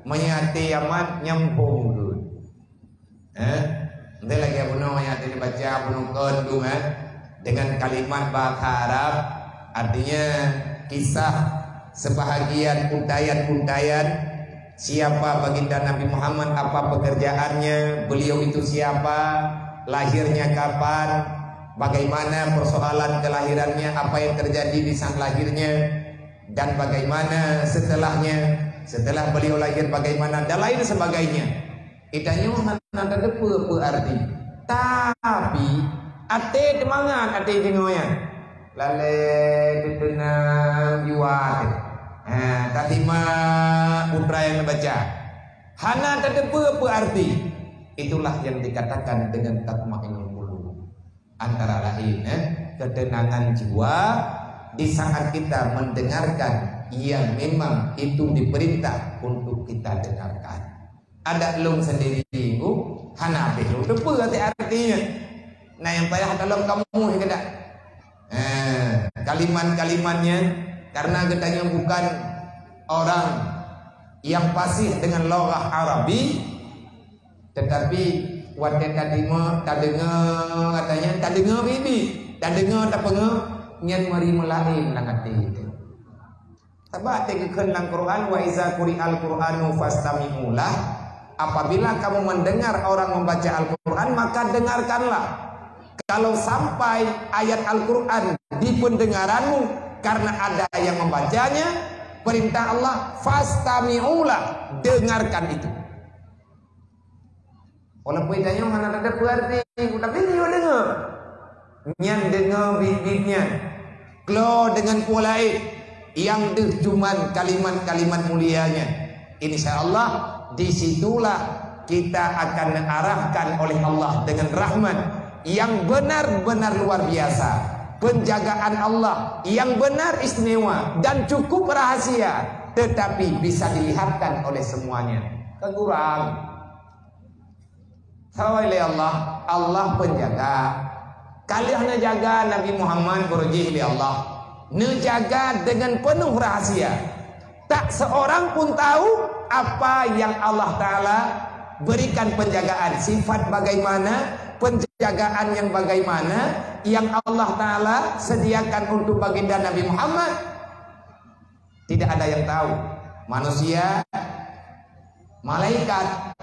menyati amat nyambung dulu. Nanti lagi bunuh menyati dibaca bunuh kendung dengan kalimat bahasa Arab, artinya kisah sebahagian untayan-untayan siapa baginda Nabi Muhammad, apa pekerjaannya, beliau itu siapa, lahirnya kapan, bagaimana persoalan kelahirannya, apa yang terjadi di saat lahirnya, dan bagaimana setelahnya, setelah beliau lahir bagaimana, dan lain sebagainya. Itanya hana ada apa arti, tapi ate demangan ate jengoya lale tenang jual tadi mah putra yang membaca hana ada apa arti. Itulah yang dikatakan dengan tatma'innul qulub, antara lain ketenangan jiwa di saat kita mendengarkan yang memang itu diperintah untuk kita dengarkan. Ada lung sendiri minggu hana belum apa artinya. Nah yang payah dalam kamu tidak kalimat-kalimatnya, karena katanya bukan orang yang fasih dengan loghah Arabi, tetapi wadah tadi mah tak dengar katanya, tak dengar bibi, tak dengar tak pengen nyan mari melain lang hati itu. Sebab tegekeun lang Quran wa iza quri'al Qur'anu fastami'u lah. Apabila kamu mendengar orang membaca Al-Quran, maka dengarkanlah. Kalau sampai ayat Al-Quran di pendengaranmu karena ada yang membacanya, perintah Allah fastami'ulah, dengarkan itu. Walaupun ditanya mana ada berarti, tapi dia dengar. Nyan dengar bibitnya. Klo dengan kualai yang cuman kalimat-kalimat mulianya. Insyaallah disitulah kita akan diarahkan oleh Allah dengan rahmat yang benar-benar luar biasa, penjagaan Allah yang benar istimewa dan cukup rahasia, tetapi bisa dilihatkan oleh semuanya. Kurang sawai Allah, Allah penjaga. Kalian jaga Nabi Muhammad berjih li Allah, nejaga dengan penuh rahasia. Tak seorang pun tahu apa yang Allah Ta'ala berikan penjagaan, sifat bagaimana, penjagaan yang bagaimana yang Allah Ta'ala sediakan untuk baginda Nabi Muhammad. Tidak ada yang tahu, manusia, malaikat,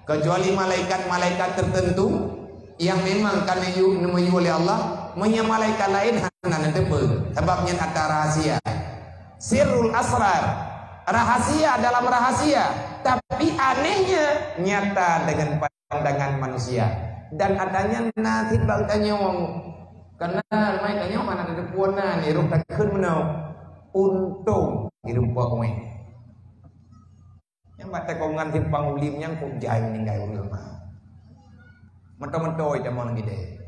kecuali malaikat-malaikat tertentu yang memang karena menyuruh oleh Allah, malaikat lain hanya tebel, sebabnya ada rahasia, sirrul asrar, rahasia dalam rahasia, tapi anehnya nyata dengan pandangan manusia. Dan adanya nanti bagtanya wong karena mereka mana ada puana ni ruk tak keun menau untung hidup kowe yang bate kongan timpang ulim yang kok jai meninggal ulim mah mentoi jamon gede.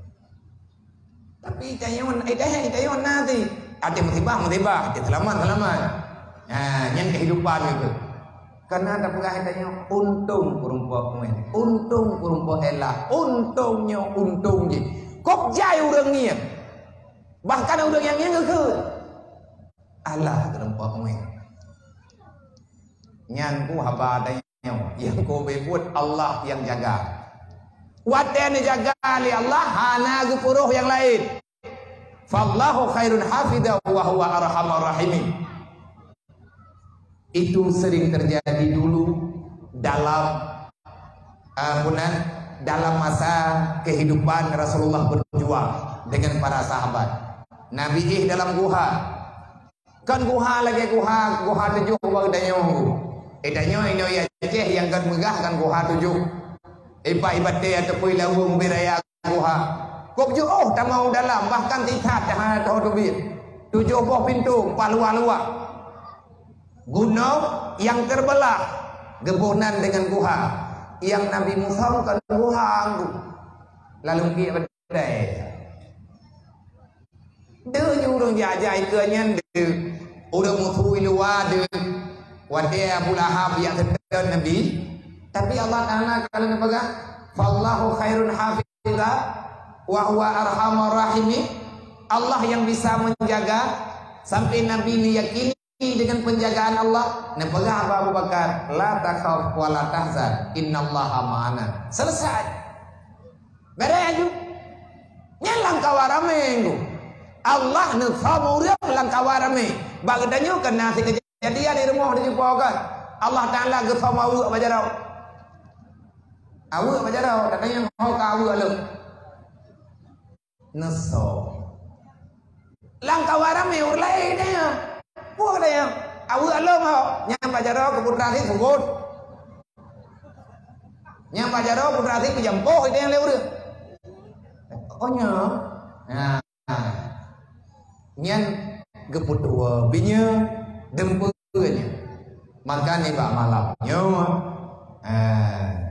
Tapi kayon kayon nanti ada musibah selamat. Nah, yang kehidupan itu. Karena ada pengahitannya untung kurumpo men, untung kurumpo elah, untungnya untung je. Kok jai urang ni. Bahkan urang yang ngeukeun. Allah kurumpo men. Nyan ku haba adanya yang ku bebut Allah yang jaga. Wadene jaga li Allah hana gupuruh yang lain. Fallahu khairun hafidha wa huwa arhamar rahimin. Itu sering terjadi dulu dalam dalam masa kehidupan Rasulullah berjuang dengan para sahabat. Nabi dalam guha. Kan guha lagi guha 7 bagdanya. Edanyo ino ya ceh yang kan megah kan guha 7. Ibat dia atau lawung biraya guha. Kok jo tak mau dalam bahkan tikat dah tahu tubir. 7 buah pintu palua-lua. Gunung yang terbelah gebunan dengan guha yang Nabi Musa kan guha lalu dia berdaya dia nyuruh jajai keanyan dia udah musuh luar dia wadah Abu Lahab yang terdekat Nabi. Tapi Allah Ta'ala kalau nampakah fallahu khairun hafidha wa huwa arhamar rahimin. Allah yang bisa menjaga sampai Nabi ini yakini dengan penjagaan Allah. Nah, pegang Abu Bakar, la takhaf wa la tahzan, innallaha ma'ana. Selesai. Bereju. Nyelang kawarame. Allah nu famurah lang kawarame. Bagdanyo kena kejadian di rumah dijumpakan. Allah Taala ge famawu bajarau. Awu bajarau, katanya mau ka awu alum. Neso. Lang kawarame urlai dia. Buat dia. Awu alum ho, nyam bajarau ke putrasi sugut. Nyam bajarau putrasi ke jampo dia leu dia. Oh nya. Nah. Nyan geput dua binya dempenya maka nih bak malamnya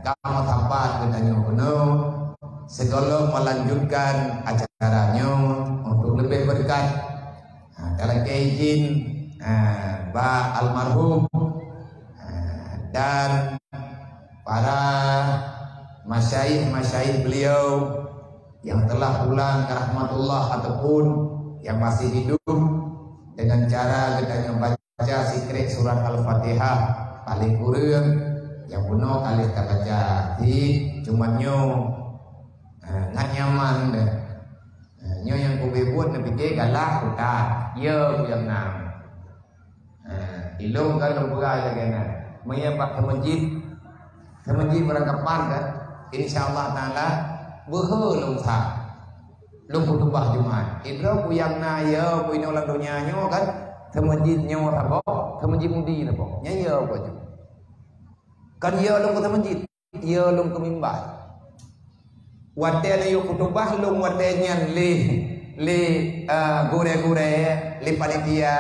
kamu tempat kenanya penuh segala melanjutkan acaranya untuk lebih berkat dalam keizin Mbak almarhum dan para masyaikh beliau yang telah pulang ke rahmatullah ataupun yang masih hidup dengan cara kita membaca sikrik surat Al-Fatihah paling kurang yang penuh kali kita baca di cuman nggak nyaman deh yang ku buat nabi ke galak kita ya ku yang nam ilung kan lumpuga aja kena menyembah ke masjid berangkapan kan insyaallah taala beuheu lungsa lung kutubah Jumat idro puyang naya puino landonya nyo kan ke masjid nyo apa ke masjid mudi apa nyaya apa tu kan ya lung ke masjid ya lung ke mimbar wate ayo kutubah lung wate nyan li gure li panitia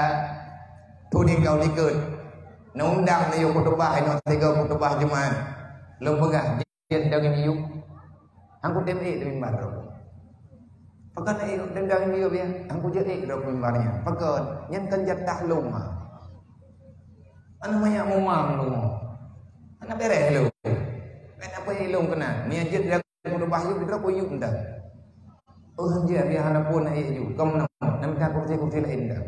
tuni kau dikut nundang ayo kutubah ino tiga kutubah Jumat lung pegah jen dengan yuk angku tempe di mimbar pakan dendang dia biar angku jadi dok mimbarnya pakan yang kan jatah luma anu banyak mumam lu anak beres lu kenapa ilung kena miajit dia kudu bahyu kita koyuk ndak dia anak pun ju kamu nak kursi lain dah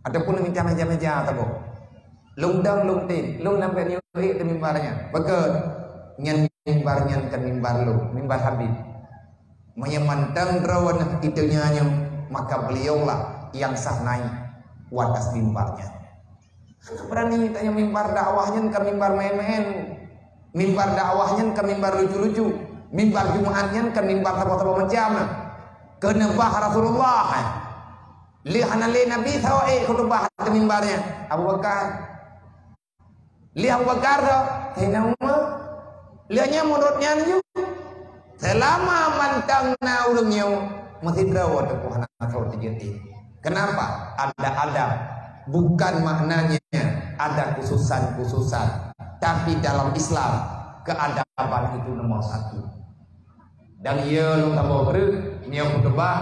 ataupun minta meja atau lungdang lungtin lung nampak nyuri di mimbarnya pakan nyan mimbarnya kan mimbar lu mimbar Habib menyemantang rawan itunya maka beliaulah yang sah naik watas mimbarnya. Berani tanya mimbar dakwahnya ke mimbar main-main, mimbar dakwahnya ke mimbar lucu-lucu, mimbar Jumatnya ke mimbar apa-apa macam. Kenebah Rasulullah. Lihat Nabi tahu khutbah ke mimbarnya Abu Bakar. Lihat Abu Bakar dah, kenapa? Lihatnya menurutnya juga. Selama mantangna ulungnya mesti drawat Tuhan atau terjadi. Kenapa? Ada adab. Bukan maknanya ada khususan, tapi dalam Islam keadaban itu nomor satu. Dan ia lu tambah ber, ia khutbah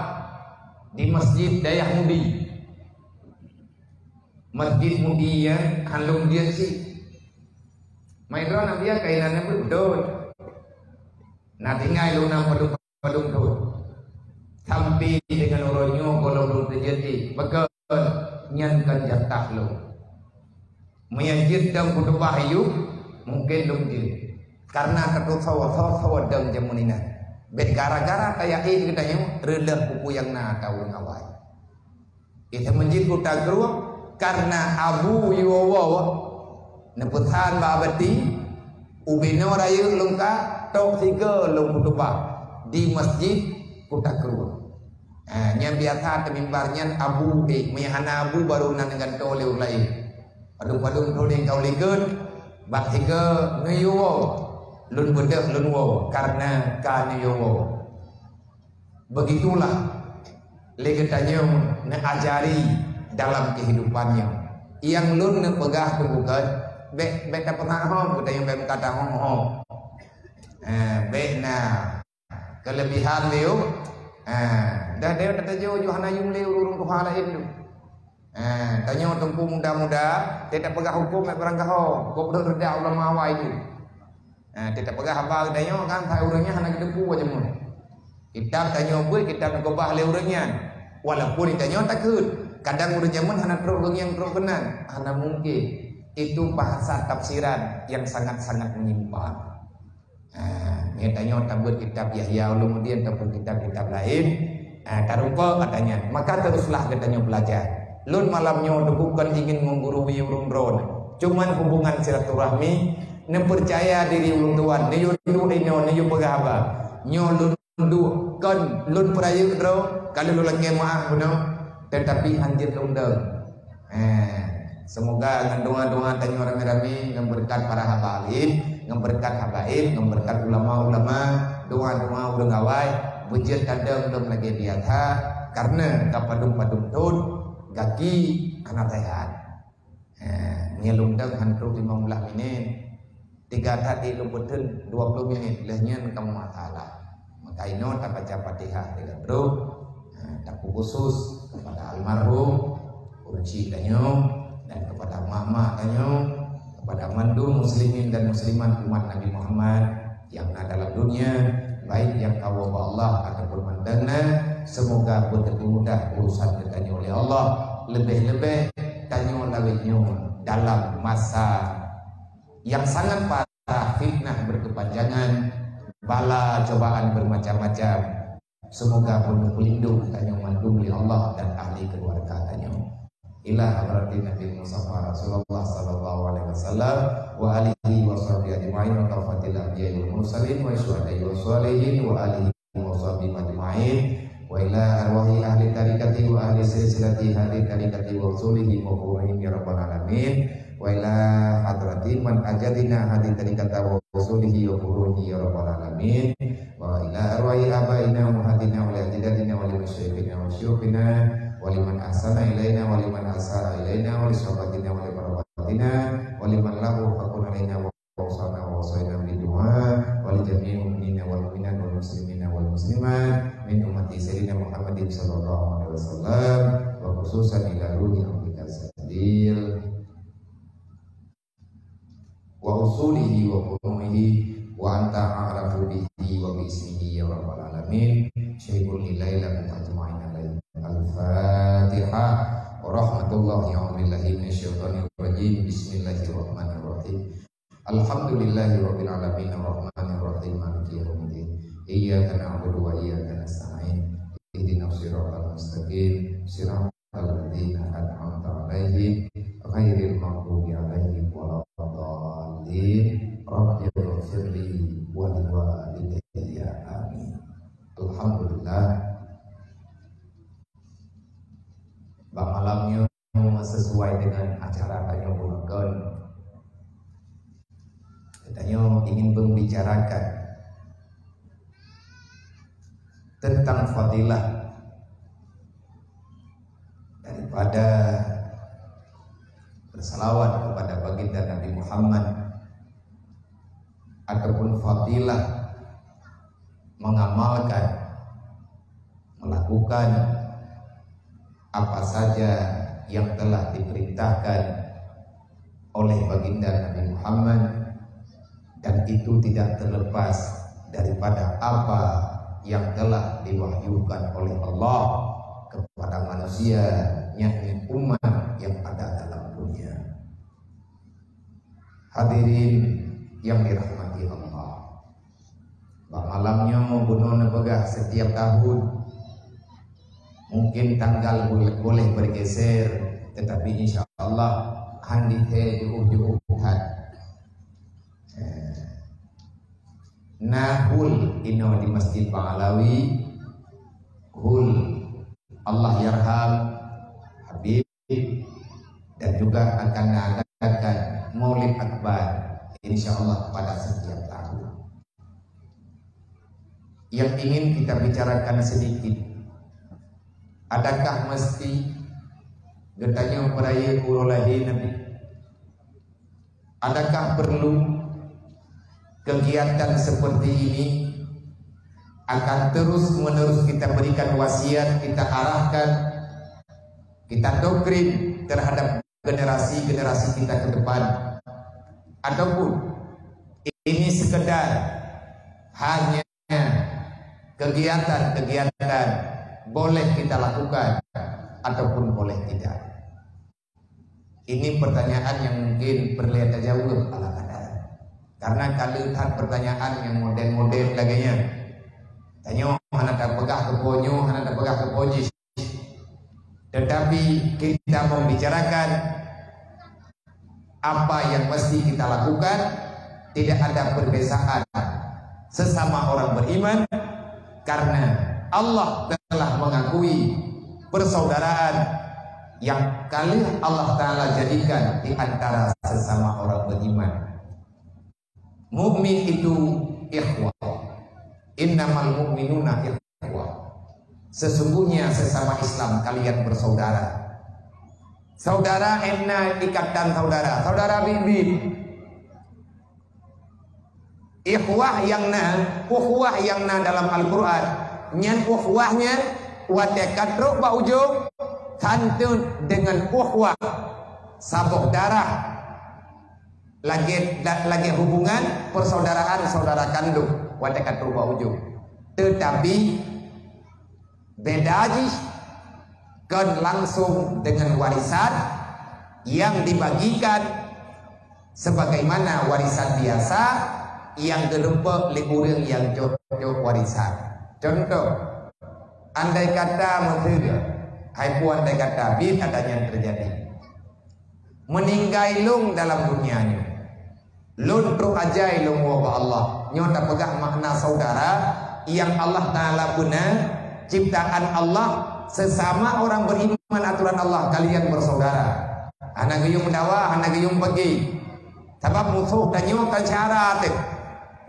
di Masjid Dayah Mudi. Masjid Mudi ya, handung dia sih. Maidra Nabi kainannya berdot. Nah tinggal lu nam padung tu sampai dengan orangnya kalau belum terjadi betul nyankan jatah lu menyajid dan khutbah hiu mungkin belum jadi karena ketuk sawah dan jamunina bet gara-gara kayak ini kita yang relah buku yang nak tahu ngawai itu menjid kuta keruak karena Abu Yuwawa neputan babati ubino rayu lengkap tok tiga lung khutbah di masjid Kota Keruak. Yang biasa temimbarnya Abu meyahana Abu baru nan dengan tole ulai. Padung-padung tole kau ligun bak tiga ngeyuwo lun bedah lun wo karena kaneyuwo. Begitulah legetanya ngajari dalam kehidupannya. Yang lun pegah bukan bek tak pernah hom kita yang bek kata hom. Baikna kelebihan leu dah dia kata jauh Yohana yung leu urung tuhala itu tanya tungku muda-muda tidak pegah hukum mek barang kau kau berda ulama awal itu tidak pegah apa tanya kan tai urangnya hana gedempu aja mun kita tanya bui kita ngobah leu urangnya walaupun ditanya takut Kadang udah zaman hana terus yang terkenan, hana mungkin itu bahasa tafsiran yang sangat-sangat menyimpang. Nyatanya tabut kitab Yahya Ulumuddin ataupun kitab-kitab lain, tarupa katanya. Maka teruslah katanya belajar. Lun malamnya bukan ingin menggurui urun ron, cuman hubungan silaturahmi, ne percaya diri ulun tuan, ne yudu ino, ne yu pegaba, nyo lun du kan lun perayuk ro, kalau lu lagi maaf benar, tetapi anjir lundang. Semoga dengan doa-doa tanya rame-rame yang berkat para habaib, yang berkat habaib, yang berkat ulama-ulama, doa-doa udah ngawai, bujur kadang belum lagi biasa, karena kapadung-padung tun gaki anak sehat. Nyelundang hantu 15 menit, 3 tadi lumputin 20 menit, lahnya kamu masalah. Maka ino tak baca Fatihah tidak bro, tak khusus kepada almarhum, urci danyo, dan kepada mama danyo, kepada mandu muslimin dan muslimat umat Nabi Muhammad yang ada dalam dunia, baik yang kawal Allah ataupun mandana, semoga betul mudah urusan ditanya oleh Allah, lebih-lebih tanya lawinyo dalam masa yang sangat parah, fitnah berkepanjangan, bala cobaan bermacam-macam. Semoga pun pelindung tanya mandum oleh Allah dan ahli keluarga tanya. Ila hadratin Nabi Mustafa Rasulullah sallallahu alaihi wasallam wa alihi wa sahbihi ajma'in wa tafatil anbiya'i wal mursalin wa syuhada'i wa sholihin wa alihi wa sahbihi ajma'in wa ila arwahi ahli tarikati wa ahli silsilati ahli tarikati wa usulihi wa furuhihim ya rabbal alamin wa ila hadratin man ajadina ahli tarikati wa usulihi wa furuhihi ya rabbal alamin wa ila arwahi abaina muhadina wa ajdadina wa limasyayikhina wa syuyukhina waliman ahsana ilaina waliman asara ilaina walisahabatina walibarabatina waliman lahu haqqun alaina wa usana wa usaina bidu'a walijami'il mu'minina wal mu'minat wal muslimina wal muslimat min ummati sayyidina Muhammadin sallallahu alaihi wasallam wa khususan ila ruhi abdika sadil wa usulihi wa qulumihi wa anta a'rafu bihi wa bismihi ya rabbal alamin syaikul lillahi ajma'in alaihi Al-Fatihah wa rahmatullahi wa billahi minasyaitonir rajim. Bismillahirrahmanirrahim. Alhamdulillahi rabbil alamin arrahmanir rahim maliki yaumiddin. Iyyaka na'budu wa iyyaka nasta'in. Ihdinas siratal mustaqim. Siratal ladzina an'amta 'alaihim ghairil maghdubi 'alaihim waladdallin. Rabbighfirli wa liwalidayya amin. Alhamdulillah. Malamnya sesuai dengan acara tanya bulan, katanya ingin membicarakan tentang fadilah daripada bersalawat kepada baginda Nabi Muhammad ataupun fadilah mengamalkan, melakukan apa saja yang telah diperintahkan oleh baginda Nabi Muhammad, dan itu tidak terlepas daripada apa yang telah diwahyukan oleh Allah kepada manusia, yakni umat yang ada dalam dunia. Hadirin yang dirahmati Allah, malamnya bunuh begah setiap tahun. Mungkin tanggal boleh bergeser, tetapi insya Allah handite diujuhan. Nahul ino di Masjid Ba'alawi, hul Allah yarham Habib, dan juga akan mengadakan Maulid Akbar insya Allah pada setiap tahun. Yang ingin kita bicarakan sedikit, adakah mesti getanya perayaan urulahi Nabi? Adakah perlu kegiatan seperti ini akan terus menerus kita berikan wasiat, kita arahkan, kita doktrin terhadap generasi-generasi kita ke depan, ataupun ini sekedar hanya kegiatan-kegiatan boleh kita lakukan, ataupun boleh tidak? Ini pertanyaan yang mungkin perlu jawab ala kadang. Karena kalau lihat pertanyaan yang model-model laganya, tanya mana tak pegah ke ponyo, mana tak pegah ke pojis. Tetapi kita membicarakan apa yang mesti kita lakukan, tidak ada perbedaan sesama orang beriman, karena Allah telah mengakui persaudaraan yang kali Allah Ta'ala jadikan di antara sesama orang beriman. Mukmin itu ikhwah. Innamal mu'minuna ikhwah. Sesungguhnya sesama Islam kalian bersaudara. Saudara enna ikatan saudara, saudara bibi. Ikhwah yang dalam Al-Quran, nyan ukhwahnya watekatru ba ujung santun dengan ukhwah sabuk darah, lagi hubungan persaudaraan saudara kandung watekatru ba ujung. Tetapi beda aja kan langsung dengan warisan yang dibagikan sebagaimana warisan biasa yang gerempek li urang yang jok warisan. Contoh, andai kata menteri, hai puan andai kata bin adanya terjadi, meninggal lung dalam dunianya, lun truk ajai lung wa Allah, nyota pegang makna saudara yang Allah Ta'ala guna ciptaan Allah, sesama orang beriman aturan Allah kalian bersaudara. Anak gayung mendawa, anak gayung pergi. Sebab musuh dan nyokan syarat.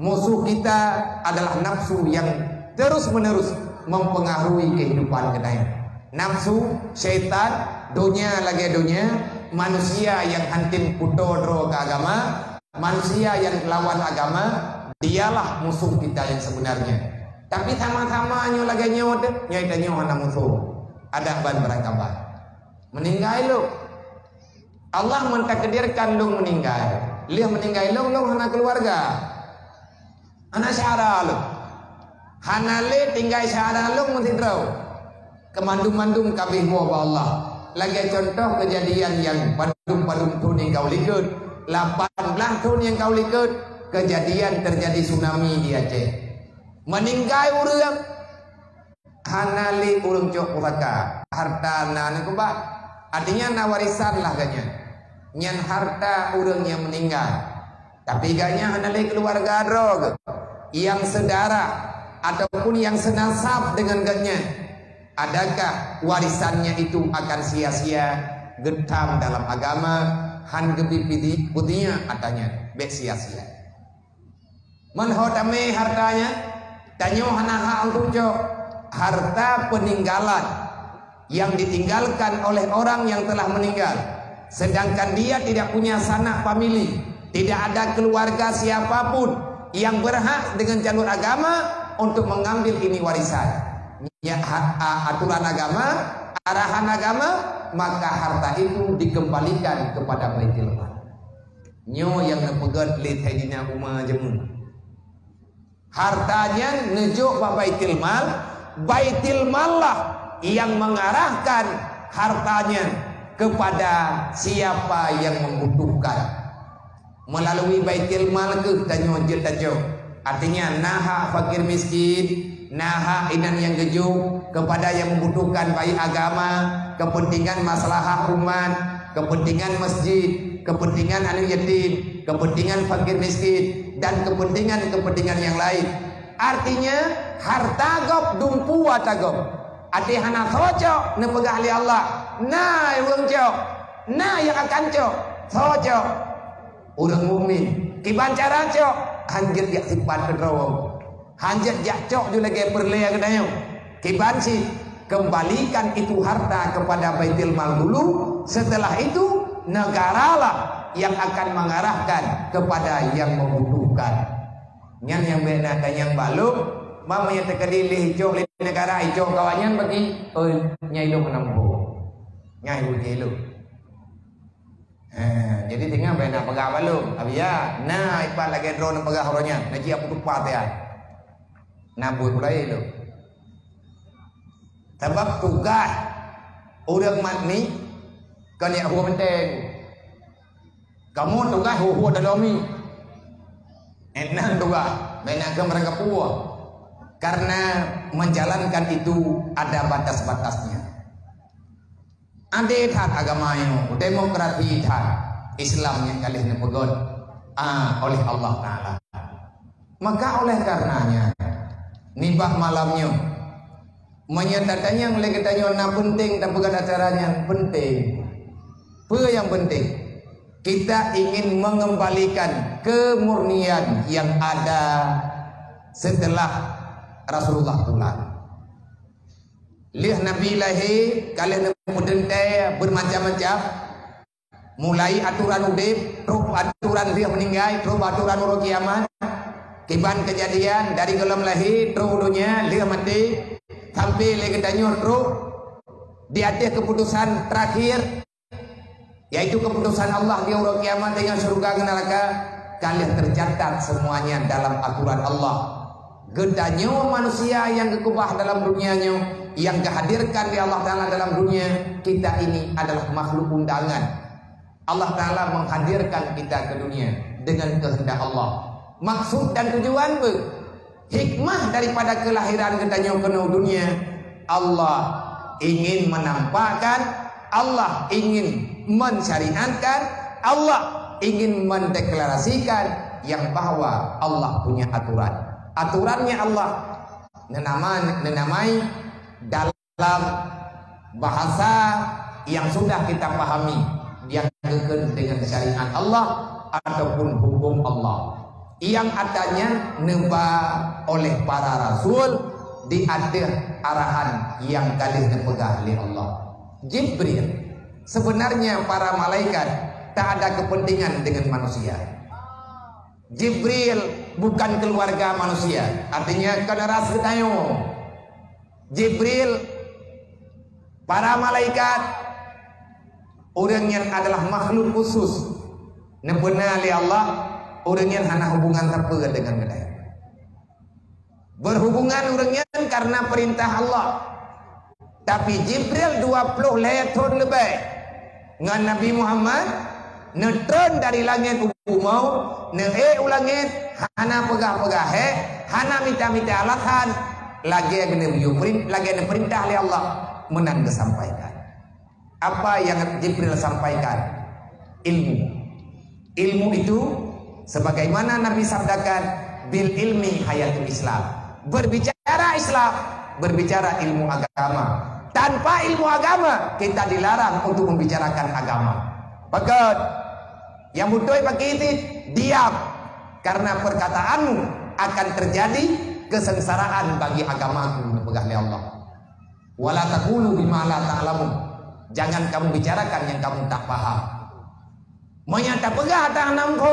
Musuh kita adalah nafsu yang terus menerus mempengaruhi kehidupan kita. Nafsu, syaitan, dunia lagi dunia, manusia yang hantim kutodro ke agama, manusia yang lawan agama, dialah musuh kita yang sebenarnya. Tapi sama-sama nyo lagi nyot, nyai nyo hana musuh. Ada ban berangkapan. Meninggal lu. Allah mentakdirkan lu meninggal. Lihat meninggal lu hana keluarga. Hana syara lu. Hana le tinggal syara lu mesti tahu. Kemandum-mandum kabeh wa Allah. Lagi contoh kejadian yang padum-padum tu yang kau likut. 18 tahun yang kau likut. Kejadian terjadi tsunami di Aceh. Meninggal urang hanali urang cok puraka harta nana kuba artinya na warisan lah ganya nyan harta urang yang meninggal tapi ganya hanali keluarga drog yang sedara ataupun yang senasab dengan ganya, adakah warisannya itu akan sia-sia? Getam dalam agama han gebi putihnya katanya bek sia-sia menhodame hartanya. Tanyo hanaha altujo harta peninggalan yang ditinggalkan oleh orang yang telah meninggal, sedangkan dia tidak punya sanak famili, tidak ada keluarga siapapun yang berhak dengan jalur agama untuk mengambil ini warisan. Ya, aturan agama, arahan agama, maka harta itu dikembalikan kepada Baitul Mal. Nyo yang nepegat li tadina umma jemu. Hartanya nejuk Baitul Mal, Baitul Mal lah yang mengarahkan hartanya kepada siapa yang membutuhkan. Melalui Baitul Mal ke tanyo. Artinya naha fakir miskin, naha inan yang gejuk kepada yang membutuhkan baik agama, kepentingan masalah umat, kepentingan masjid, kepentingan anak yatim, kepentingan fakir miskin, dan kepentingan yang lain. Artinya harta gop dumpu atagop. Ati hana cocok nepegah li Allah. Nah urang cok. Nah yang akan cok. Cocok. Urang mukmin. Kiban cara cok. Hanjir jak simpan kedrawang. Hanjir jak cok juga lagi perlea kedayo. Kiban sih kembalikan itu harta kepada Baitul Mal dulu. Setelah itu negaralah yang akan mengarahkan kepada yang membutuhkan. Nyan yang bena dan yang baluk, mama yang terkedilih hijau di negara hijau kawannya bagi, nyai lu menempuh, nyai lu. Jadi tinggal bena pegah baluk, abia, nah ipat lagi drone pegah horonya, naji aku tupat ya, nabut mulai lu. Sebab tugas Orang mat ni kan ya huwa penting. Kamu tugas huwa dalomi. Enak tugas, banyak ke mereka puas. Karena menjalankan itu ada batas-batasnya. Ada hak agamanya, demokrasi hak Islam yang kalian pegon oleh Allah Ta'ala. Maka oleh karenanya nibah malamnya menyatakan yang lagi tanya na penting dan bukan acaranya penting. Apa yang penting? Kita ingin mengembalikan kemurnian yang ada setelah Rasulullah pulang. Lihat Nabi lahir kalian mudentai bermacam-macam. Mulai aturan udip, aturan dia meninggal, aturan urut kiamat. Kiban kejadian dari gelam lahir, dunia dia mati sampai lagi tanya di atas keputusan terakhir, yaitu keputusan Allah di urut kiamat dengan surga ke neraka. Kalian tercatat semuanya dalam aturan Allah. Gedanya manusia yang kekubah dalam dunianya, yang kehadirkan di Allah Ta'ala dalam dunia. Kita ini adalah makhluk undangan. Allah Ta'ala menghadirkan kita ke dunia dengan kehendak Allah. Maksud dan tujuan hikmah daripada kelahiran gedanya ke dunia, Allah ingin menampakkan, Allah ingin mensyariatkan, Allah ingin mendeklarasikan yang bahwa Allah punya aturan. Aturannya Allah menamai dalam bahasa yang sudah kita pahami, yang dekat dengan syariat Allah ataupun hukum Allah yang adanya neba oleh para rasul di atas arahan yang kalian pegang oleh Allah. Jibril, sebenarnya para malaikat tak ada kepentingan dengan manusia. Jibril bukan keluarga manusia, artinya generasi kedayo. Jibril, para malaikat, orang yang adalah makhluk khusus, nebena oleh Allah, orang yang hanya hubungan terpegat dengan mereka. Berhubungan orangnya karena perintah Allah. Tapi Jibril 20 tahun lebih dengan Nabi Muhammad netron dari langit mau ulangit hana pegah-pegah hana minta-minta alasan lagi yang perintah oleh Allah menang disampaikan. Apa yang Jibril sampaikan? Ilmu itu sebagaimana Nabi sabdakan, bil ilmi hayatul Islam. Berbicara Islam, berbicara ilmu agama. Tanpa ilmu agama kita dilarang untuk membicarakan agama. Pakat yang butuh pakai itu diam, karena perkataanmu akan terjadi kesengsaraan bagi agamamu dipegang oleh Allah. Wala taqulu bima la ta'lamun. Jangan kamu bicarakan yang kamu tak paham. Menyata pegah tak nampu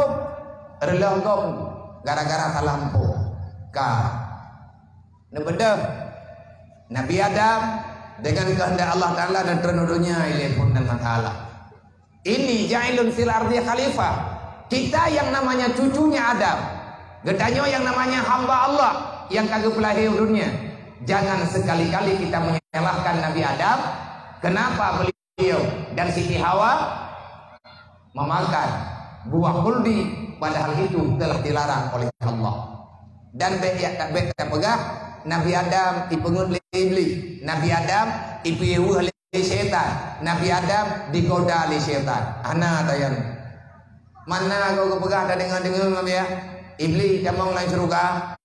relongkong gara-gara salampu ka nebeda Nabi Adam dengan kehendak Allah Ta'ala dan ternudunya ilmu dan ta'ala. Ini ja'ilun fil ardi khalifah. Kita yang namanya cucunya Adam, gedanya yang namanya hamba Allah yang kagak pelahir dunia. Jangan sekali-kali kita menyalahkan Nabi Adam. Kenapa beliau dan Siti Hawa memakan buah khuldi, padahal itu telah dilarang oleh Allah. Dan pegah Nabi Adam dipengut iblis, Nabi Adam dipiuh oleh setan, Nabi Adam digoda oleh setan. Ana tayan. Mana kau pegah dengan ya? Iblis jamang lain surga.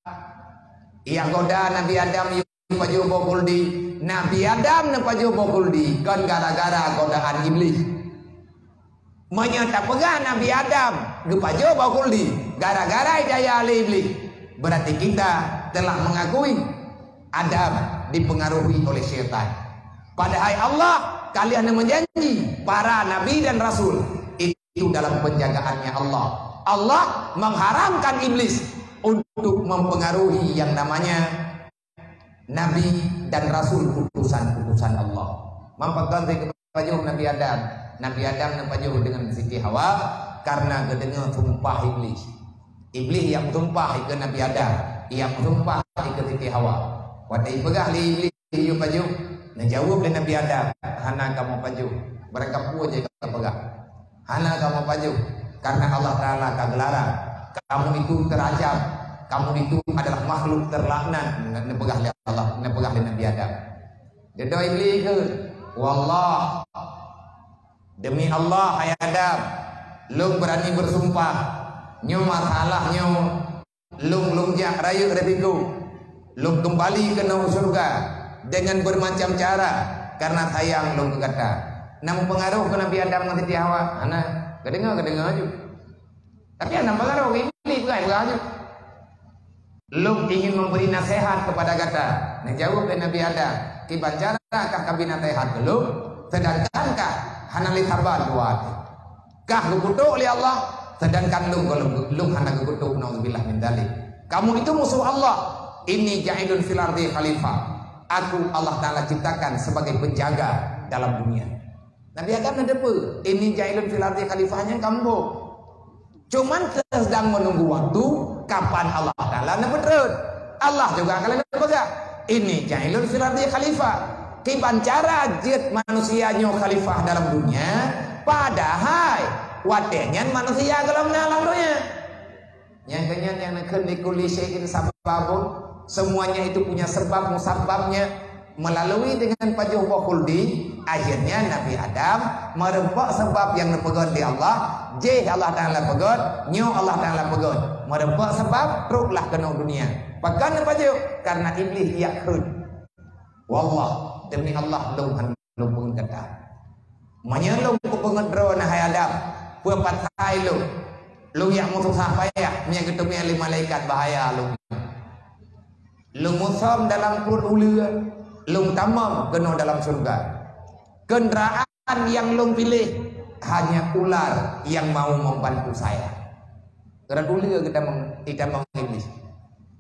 Ia goda Nabi Adam paju bokuldi. Nabi Adam paju bokuldi kan gara-gara godaan iblis. Menyata pegah Nabi Adam paju bokuldi gara-gara daya oleh iblis. Berarti kita telah mengakui Adam dipengaruhi oleh setan. Padahal Allah kalian yang menjanji para nabi dan rasul itu dalam penjagaannya Allah. Allah mengharamkan iblis untuk mempengaruhi yang namanya nabi dan rasul utusan-utusan Allah. Mampakkan kepada Nabi Adam. Nabi Adam nampaju dengan Siti Hawa karena kedengar sumpah iblis. Iblis yang sumpah ke Nabi Adam, yang sumpah ke Siti Hawa. Wadai pegah li iblis hiu paju Nah jawab oleh Nabi Adam, hana kamu paju, berangkat aja kamu pegang. Hana kamu paju, karena Allah Ta'ala kagelaran. Kamu itu terajab, kamu itu adalah makhluk terlaknat. Nepegah oleh Allah, nepegah oleh Nabi Adam. Dia iblis ke, wallah, demi Allah hai Adam, lu berani bersumpah, nyu masalahnya, lu jak rayu rebiku, lu kembali ke surga dengan bermacam cara karena sayang lu kata. Namun pengaruh ke Nabi Adam dengan Siti Hawa, anak kedengar aja. Tapi anak pengaruh ini bukan aja. Lu ingin memberi nasihat kepada kata, nah jawab dari Nabi Adam, kiban carakah kami nasihat lu, sedangkankah hanali sabar buat, kah lu kutuk oleh Allah, sedangkan lu hana kutuk nauzubillah min dzalik. Kamu itu musuh Allah. Ini ja'ilun fil ardi khalifah. Aku Allah Ta'ala ciptakan sebagai penjaga dalam dunia. Nabi Adam ada apa? Ini ja'ilun fil ardi khalifahnya kamu. Cuman sedang menunggu waktu kapan Allah Ta'ala nebetreut. Allah juga akan nebetreut. Ini ja'ilun fil ardi khalifah. Kiban cara jid manusianya khalifah dalam dunia, padahal wadenya manusia dalam dunia. Yang kenyan yang nakun likuli syai'in sababun, semuanya itu punya sebab musababnya. Melalui dengan pajuh khuldi, akhirnya Nabi Adam merempak sebab yang dipegang di Allah. J Allah Ta'ala pegang, nyu Allah Ta'ala pegang. Merempak sebab teruklah kena dunia. Pakan pajuh karena iblis yakhud. Wallah, demi Allah lu pun kata. Menyelung ku pengedro na hai Adam. Puapat hai lu yang musuh sampai ya, punya ketemu yang malaikat bahaya lu musam dalam perut ulia, lu tamam kena dalam surga. Kendaraan yang lu pilih hanya ular yang mau membantu saya. Kerana ulia kita mengiblis.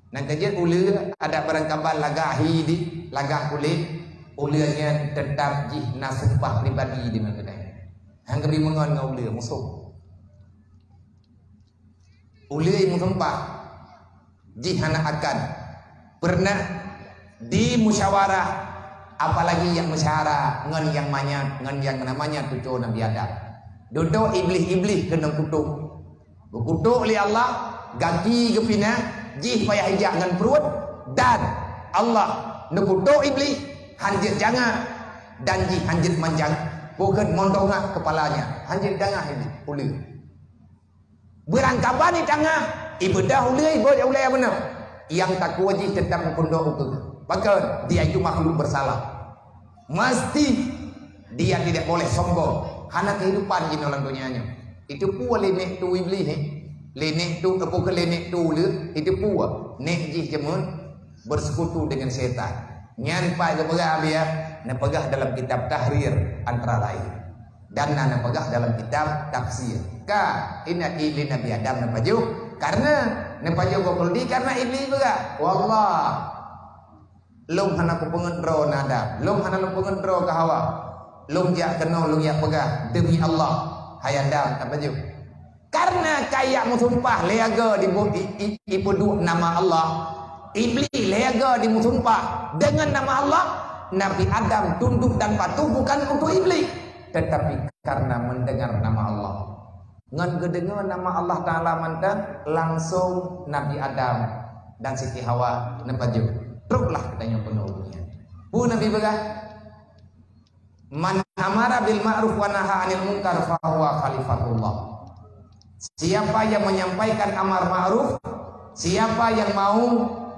Nanti aja ulia ada barangkali lagah hidi, lagah kulit, ulianya tetap jih nasumpah pribadi di mana kedai. Hang kebri mengon ngau ulia musuh. Uliai musumpah jihana akan pernah di musyawarah, apalagi yang musyawarah ngan yang banyak, ngan yang namanya cucu Nabi Adam. Duduk iblis-iblis kena kutuk. Berkutuk oleh Allah, gaki kepina, jih payah hijak ngan perut, dan Allah nekutuk iblis, hanjit jangan, dan jih hanjit manjang, bukan mondongah kepalanya, hanjit jangan ini, uli. Berangkapan di tengah ibadah ulai ibadah benar. Yang tak wajib tetap mempondok itu. Maka dia itu makhluk bersalah. Mesti dia tidak boleh sombong. Hana kehidupan di dalam dunianya. Itu pua lenek tu iblis ni. Lenek tu apa ke lenek tu le? Itu pua. Nek jih jemun bersekutu dengan setan. Nyampai ke pegah dia, nepegah dalam kitab Tahrir antara lain. Dan nepegah dalam kitab Tafsir. Inna ili Nabi Adam nepaju karena nepaju gokuldi karena iblis juga. Wallah, lung hana ku pengendro nada, lung hana lu pengendro ke Hawa, lung jak kena lung jak pegah demi Allah. Hai Adam nepaju karena kayak musumpah leaga di ipudu nama Allah. Iblis leaga di musumpah dengan nama Allah. Nabi Adam tunduk dan patuh bukan untuk iblis, tetapi karena mendengar nama Allah. Ngan kedengar nama Allah Ta'ala mantan, langsung Nabi Adam dan Siti Hawa nepaju. Teruklah katanya penuh dunia. Bu Nabi begah, man amara bil ma'ruf wa naha 'anil munkar fa huwa khalifatullah. Siapa yang menyampaikan amar ma'ruf, siapa yang mau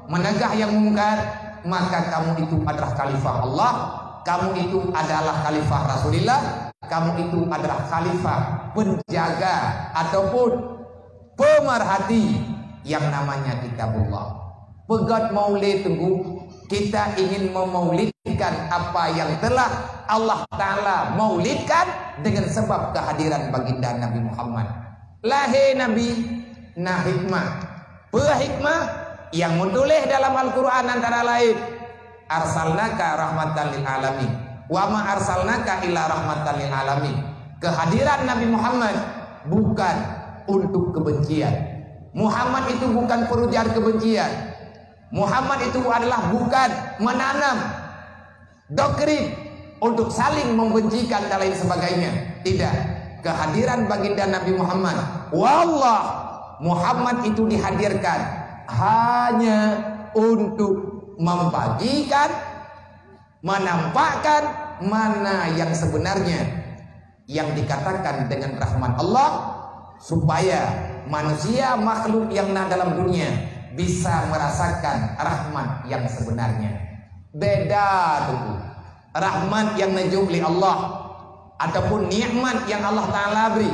menegah yang mungkar, maka kamu itu adalah khalifah Allah, kamu itu adalah khalifah Rasulullah. Kamu itu adalah khalifah, penjaga ataupun pemerhati yang namanya kitabullah. Pegat maulid tunggu, kita ingin memaulidkan apa yang telah Allah Ta'ala maulidkan dengan sebab kehadiran baginda Nabi Muhammad. Lahir Nabi, nah hikmah. Hikmah yang menulis dalam Al-Quran antara lain, arsalnaka rahmatan lil alamin. Wa ma arsalnaka illa rahmatan lil alamin. Kehadiran Nabi Muhammad bukan untuk kebencian. Muhammad itu bukan perujar kebencian. Muhammad itu adalah bukan menanam doktrin untuk saling membencikan dan lain sebagainya. Tidak. Kehadiran baginda Nabi Muhammad, wallah, Muhammad itu dihadirkan hanya untuk membagikan, menampakkan mana yang sebenarnya yang dikatakan dengan rahmat Allah, supaya manusia makhluk yang ada dalam dunia bisa merasakan rahmat yang sebenarnya. Beda tuh rahmat yang najubli Allah ataupun nikmat yang Allah Ta'ala beri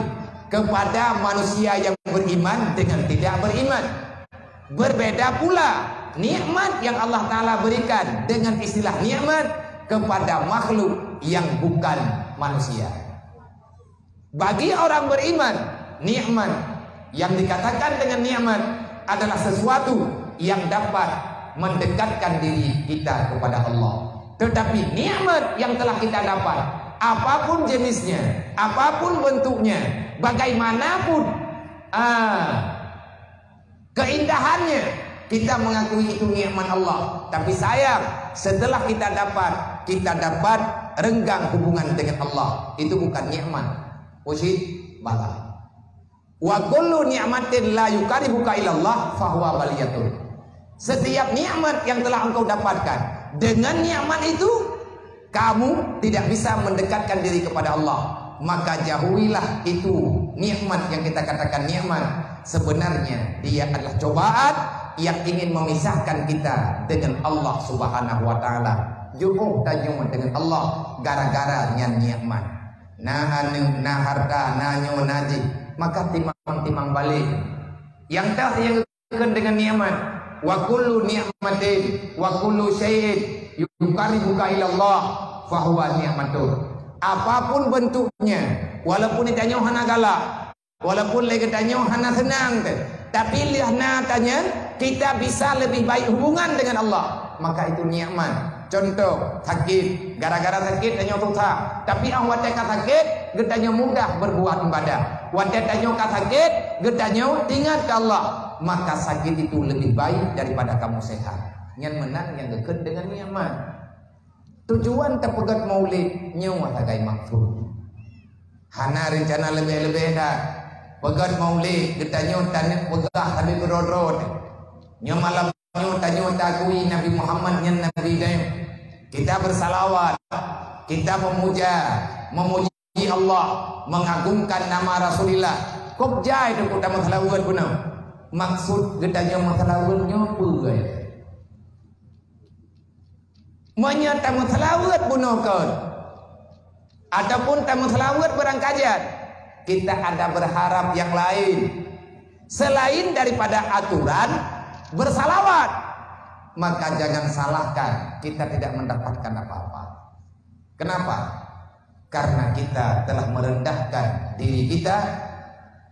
kepada manusia yang beriman dengan tidak beriman. Berbeda pula nikmat yang Allah Ta'ala berikan dengan istilah nikmat kepada makhluk yang bukan manusia. Bagi orang beriman, nikmat yang dikatakan dengan nikmat adalah sesuatu yang dapat mendekatkan diri kita kepada Allah. Tetapi nikmat yang telah kita dapat, apapun jenisnya, apapun bentuknya, bagaimanapun keindahannya, kita mengakui itu nikmat Allah. Tapi sayang, setelah kita dapat renggang hubungan dengan Allah. Itu bukan nikmat, usid bala. Wa kullu ni'matin la yukaribuka ilallah fahuwa baliyatun. Setiap nikmat yang telah engkau dapatkan, dengan nikmat itu kamu tidak bisa mendekatkan diri kepada Allah. Maka jauhilah itu nikmat yang kita katakan nikmat. Sebenarnya dia adalah cobaan yang ingin memisahkan kita dengan Allah Subhanahu wa taala. Jauh tajum dengan Allah gara-gara nyan nikmat. Nah anu nah harta nah nyo naji, maka timang balik. Yang tak yang dengan nikmat. Wa kullu ni'matin wa kullu syai'in yukaribuka ilallah fahuwa ni'matun. Apapun bentuknya, walaupun ditanya hana galak, walaupun lagi tanya hana senang, tapi lihatna tanya kita bisa lebih baik hubungan dengan Allah, maka itu nikmat. Contoh sakit, gara-gara sakit tanya susah, tapi awak teka sakit getanya mudah berbuat ibadah. Wadah tanya sakit getanya ingat ke Allah, maka sakit itu lebih baik daripada kamu sehat. Yang menang yang dekat dengan nikmat. Tujuan terpegat maulid nyawa tagai maksud. Hana rencana lebih-lebih dah. Pegat maulid getanya tanya pegah habis berod-rod. Nya malam nyo tanya takui Nabi Muhammad yang Nabi dia. Kita bersalawat, kita memuji Allah, mengagungkan nama Rasulullah. Kok jai tu kita masalawat pun. Maksud getanya masalawat nyopo guys. Menyata masalawat pun kan. Ataupun tamu selawat berangkajat, kita ada berharap yang lain selain daripada aturan bersalawat. Maka jangan salahkan kita tidak mendapatkan apa-apa. Kenapa? Karena kita telah merendahkan diri kita,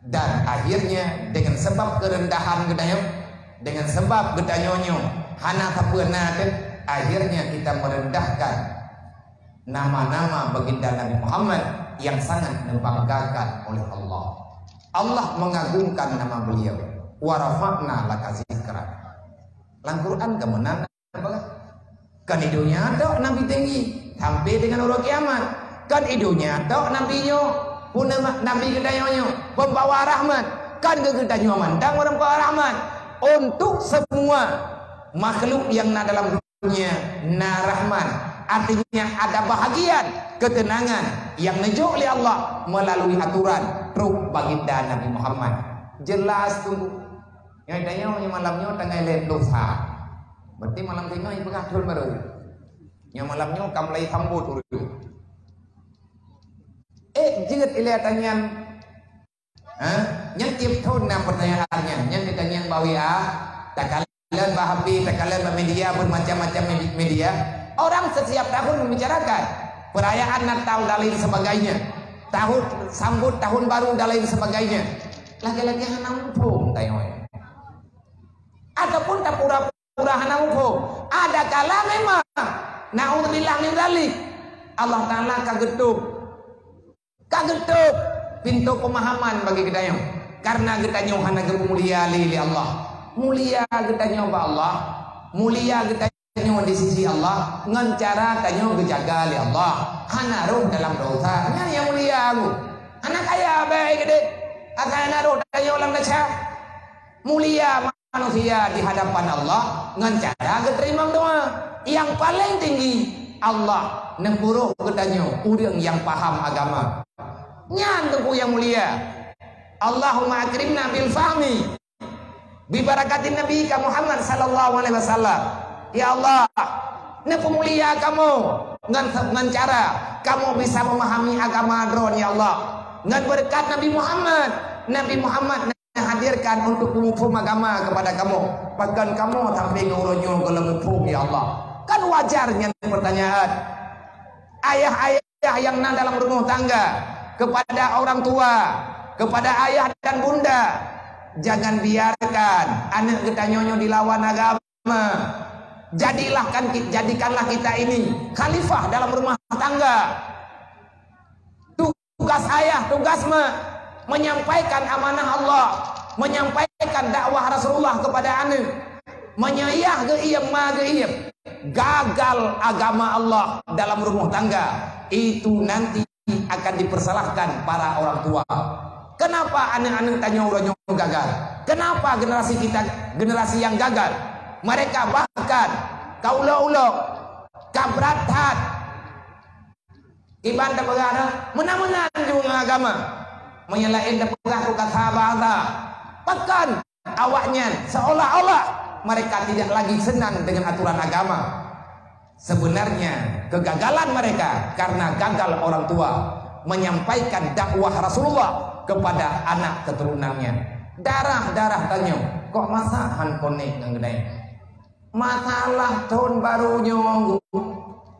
dan akhirnya dengan sebab kerendahan gedanya, dengan sebab gedanyonyo hana tapuana, akhirnya kita merendahkan nama-nama baginda Nabi Muhammad yang sangat membanggakan oleh Allah. Allah mengagungkan nama beliau. Wa rafa'na laka zikra. Al-Quran kemenangan kan idunya ada Nabi tinggi sampai dengan orang kiamat. Kan idunya ada nabinya pun Nabi gedayonyo pembawa rahmat. Kan gedayonyo mandang orang pembawa rahmat untuk semua makhluk yang ada dalam dunia. Na rahman artinya ada bahagian, ketenangan yang najuk oleh Allah melalui aturan truk baginda Nabi Muhammad. Jelas tuh. Yang tanya malamnya tengah lihat dosa. Berarti malam tengah ibu katul baru. Yang malamnya kamlai sambut dulu. Jilid ilihatannya. Yang tiap tahun pertanyaannya. Yang ditanya bawia. Takalan bahabi, takalan media, bermacam-macam media. Orang setiap tahun membicarakan perayaan Natal dan lain sebagainya. Tahun sambut tahun baru dan lain sebagainya. Lagi-lagi hanampung tanya. Ataupun tak pura-pura hana hukum. Ada kala memang naudzubillah min dzalik Allah Taala kagetuk pintu pemahaman bagi kita yang karena kita yang hana mulia li Allah, mulia kita yang Allah, mulia kita tanyo di sisi Allah ngan cara tanyo gejaga li Allah hanaruh dalam dosa nya yang mulia aku anak kaya baik gede akan naruh tanyo ulang kaca mulia manusia di hadapan Allah ngan cara keterima doa yang paling tinggi Allah nempuro ke tanyo urang yang paham agama nyan tengku yang mulia Allahumma akrimna bil fahmi bi barakatin Nabi Muhammad sallallahu alaihi wasallam. Ya Allah, ne pemulia kamu ngan cara kamu bisa memahami agama dron ya Allah. Ngan berkat Nabi Muhammad hadirkan untuk menghukum agama kepada kamu. Bahkan kamu sampai nguronyo ke lemupum ya Allah. Kan wajarnya pertanyaan. Ayah-ayah yang dalam rumah tangga kepada orang tua, kepada ayah dan bunda, jangan biarkan anak kita nyonyo dilawan agama. Jadikanlah kita ini khalifah dalam rumah tangga. Tugas ayah, tugas menyampaikan amanah Allah, menyampaikan dakwah Rasulullah kepada anak. Menyayah ke iem. Gagal agama Allah dalam rumah tangga, itu nanti akan dipersalahkan para orang tua. Kenapa anak-anak tanya orang gagal? Kenapa generasi yang gagal? Mereka bahkan kaulo-ulo kabrat hat iban dapegana menang-menang juga agama menyelain dapegah ku kata bahkan awaknya seolah-olah mereka tidak lagi senang dengan aturan agama. Sebenarnya kegagalan mereka karena gagal orang tua menyampaikan dakwah Rasulullah kepada anak keturunannya. Darah tanya kok masahan konek ngedai masalah tahun baru nyonggu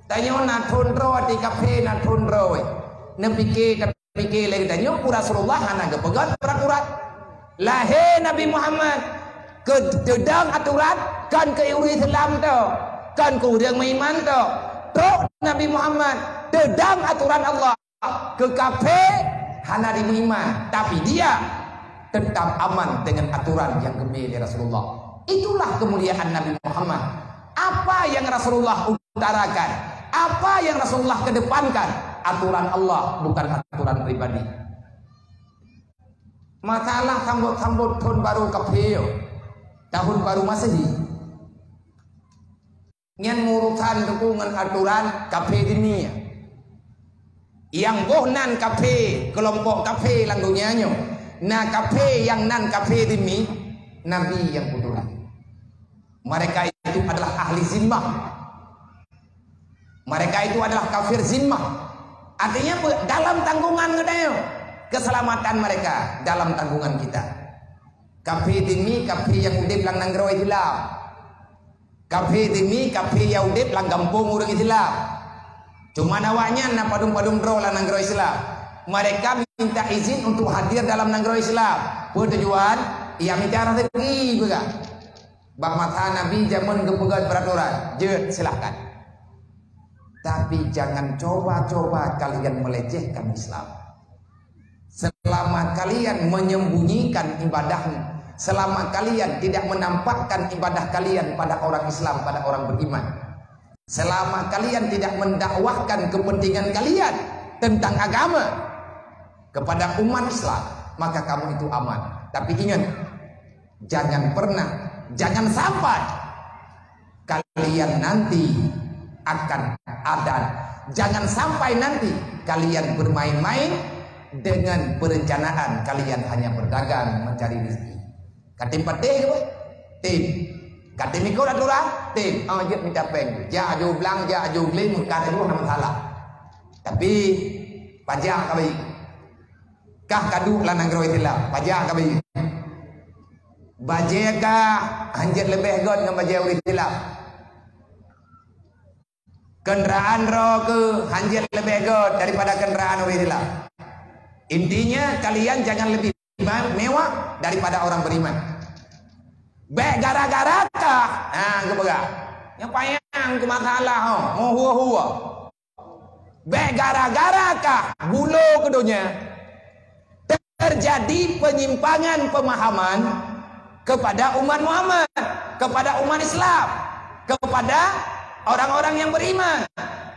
tanyo na tundro di kafe na tundro nepike lagi tanyo Rasulullah hana gepegat perakurat lahir Nabi Muhammad ke dedang aturan kan ke Islam tu kan ke udang iman tu truk Nabi Muhammad dedang aturan Allah ke kafe hana di iman tapi dia tetap aman dengan aturan yang gemil dari Rasulullah. Itulah kemuliaan Nabi Muhammad. Apa yang Rasulullah utarakan, apa yang Rasulullah kedepankan, aturan Allah bukan aturan pribadi. Masalah sambut tahun baru kapeo, tahun baru Masehi. Nyan ngurusan dukungan aturan kafe dunia. Yang bohnan kafe, kelompok kafe langgunyanyo. Nah kafe yang nan kafe demi Nabi yang kuduran. Mereka itu adalah ahli zimmah. Mereka itu adalah kafir zimmah. Artinya dalam tanggungan ngedayo keselamatan mereka dalam tanggungan kita. Kafe demi kafe yang udip lang nanggro Islam. Kafe demi kafe yang udip lang gampung urang Islam. Cuma awaknya na padung-padung dro lang nanggro Islam. Mereka minta izin untuk hadir dalam nanggro Islam. Tujuan ia minta rezeki juga. Bak mata Nabi zaman kepegat peraturan, silahkan. Tapi jangan coba-coba kalian melecehkan Islam. Selama kalian menyembunyikan ibadahmu, selama kalian tidak menampakkan ibadah kalian pada orang Islam, pada orang beriman, selama kalian tidak mendakwahkan kepentingan kalian tentang agama kepada umat Islam, maka kamu itu aman. Tapi ingat, jangan sampai kalian nanti akan ada. Jangan sampai nanti kalian bermain-main dengan perencanaan kalian hanya berdagang mencari rezeki. Katim patih ke tim. Katim ikut aturan tim. Ajak minta peng. Ja aju blang, ja aju beli muka itu nama salah. Tapi pajak kami. Kah kadu lanang groi tilah. Pajak kami. Bajeka anjir lebih god dengan baje urit silap. Kendaraan ro ke anjir lebih god daripada kendaraan urit silap. Intinya kalian jangan lebih mewah daripada orang beriman. Baik gara-gara kah? Nah, kebega. Yang payang ke masalah mau hua-hua. Baik gara-gara kah? Bulu keduanya. Terjadi penyimpangan pemahaman kepada umat Muhammad, kepada umat Islam, kepada orang-orang yang beriman.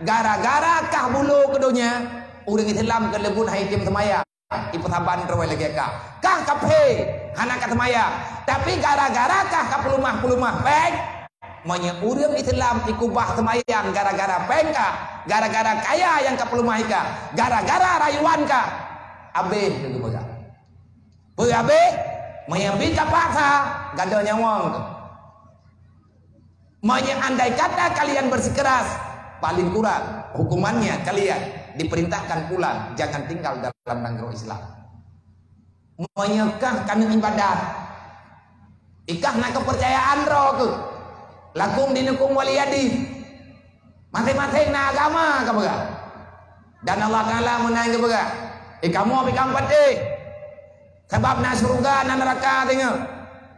Gara-gara kah bulu kedunya urang Islam ke lebut haitim semaya ipetaban terwe lagi kah kaphe hana kat semaya. Tapi gara-gara kah kapulumah peng monya urang Islam ikubah semayang gara-gara pengka, gara-gara kaya yang kapulumah ika, gara-gara rayuan ka abe gitu baga. Abe menyambi kapaksa gada nyawang. Monya andai kata kalian bersikeras, paling kurang hukumannya kalian diperintahkan pulang, jangan tinggal dalam negara Islam. Menyekah kami ibadat, ikah nak kepercayaan roh ke, lakum dinukum waliyadi, masing-masing na agama kebaga. Dan Allah Taala menang kebaga, kamu abikam pati, sebab na surga na neraka tengok,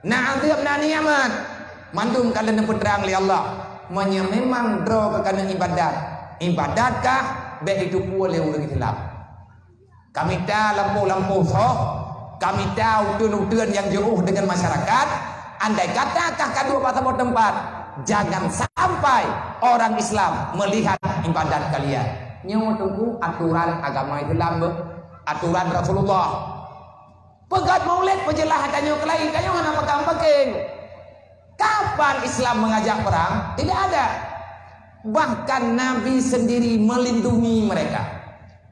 na azab na niamat, mandum kalian penerang li Allah. Monya memang draw ke kana ibadatkah be itu boleh urang Islam. Kami ta lampu-lampu soh, kami tahu tuan-tuan yang jauh dengan masyarakat. Andai katakah kedua pasal tempat, jangan sampai orang Islam melihat ibadat kalian. Nyawa tunggu aturan agama Islam, aturan Rasulullah. Pegat maulid penjelah tanyo kelain, tanyo ngana pegang peking. Kapan Islam mengajak perang? Tidak ada. Bahkan Nabi sendiri melindungi mereka.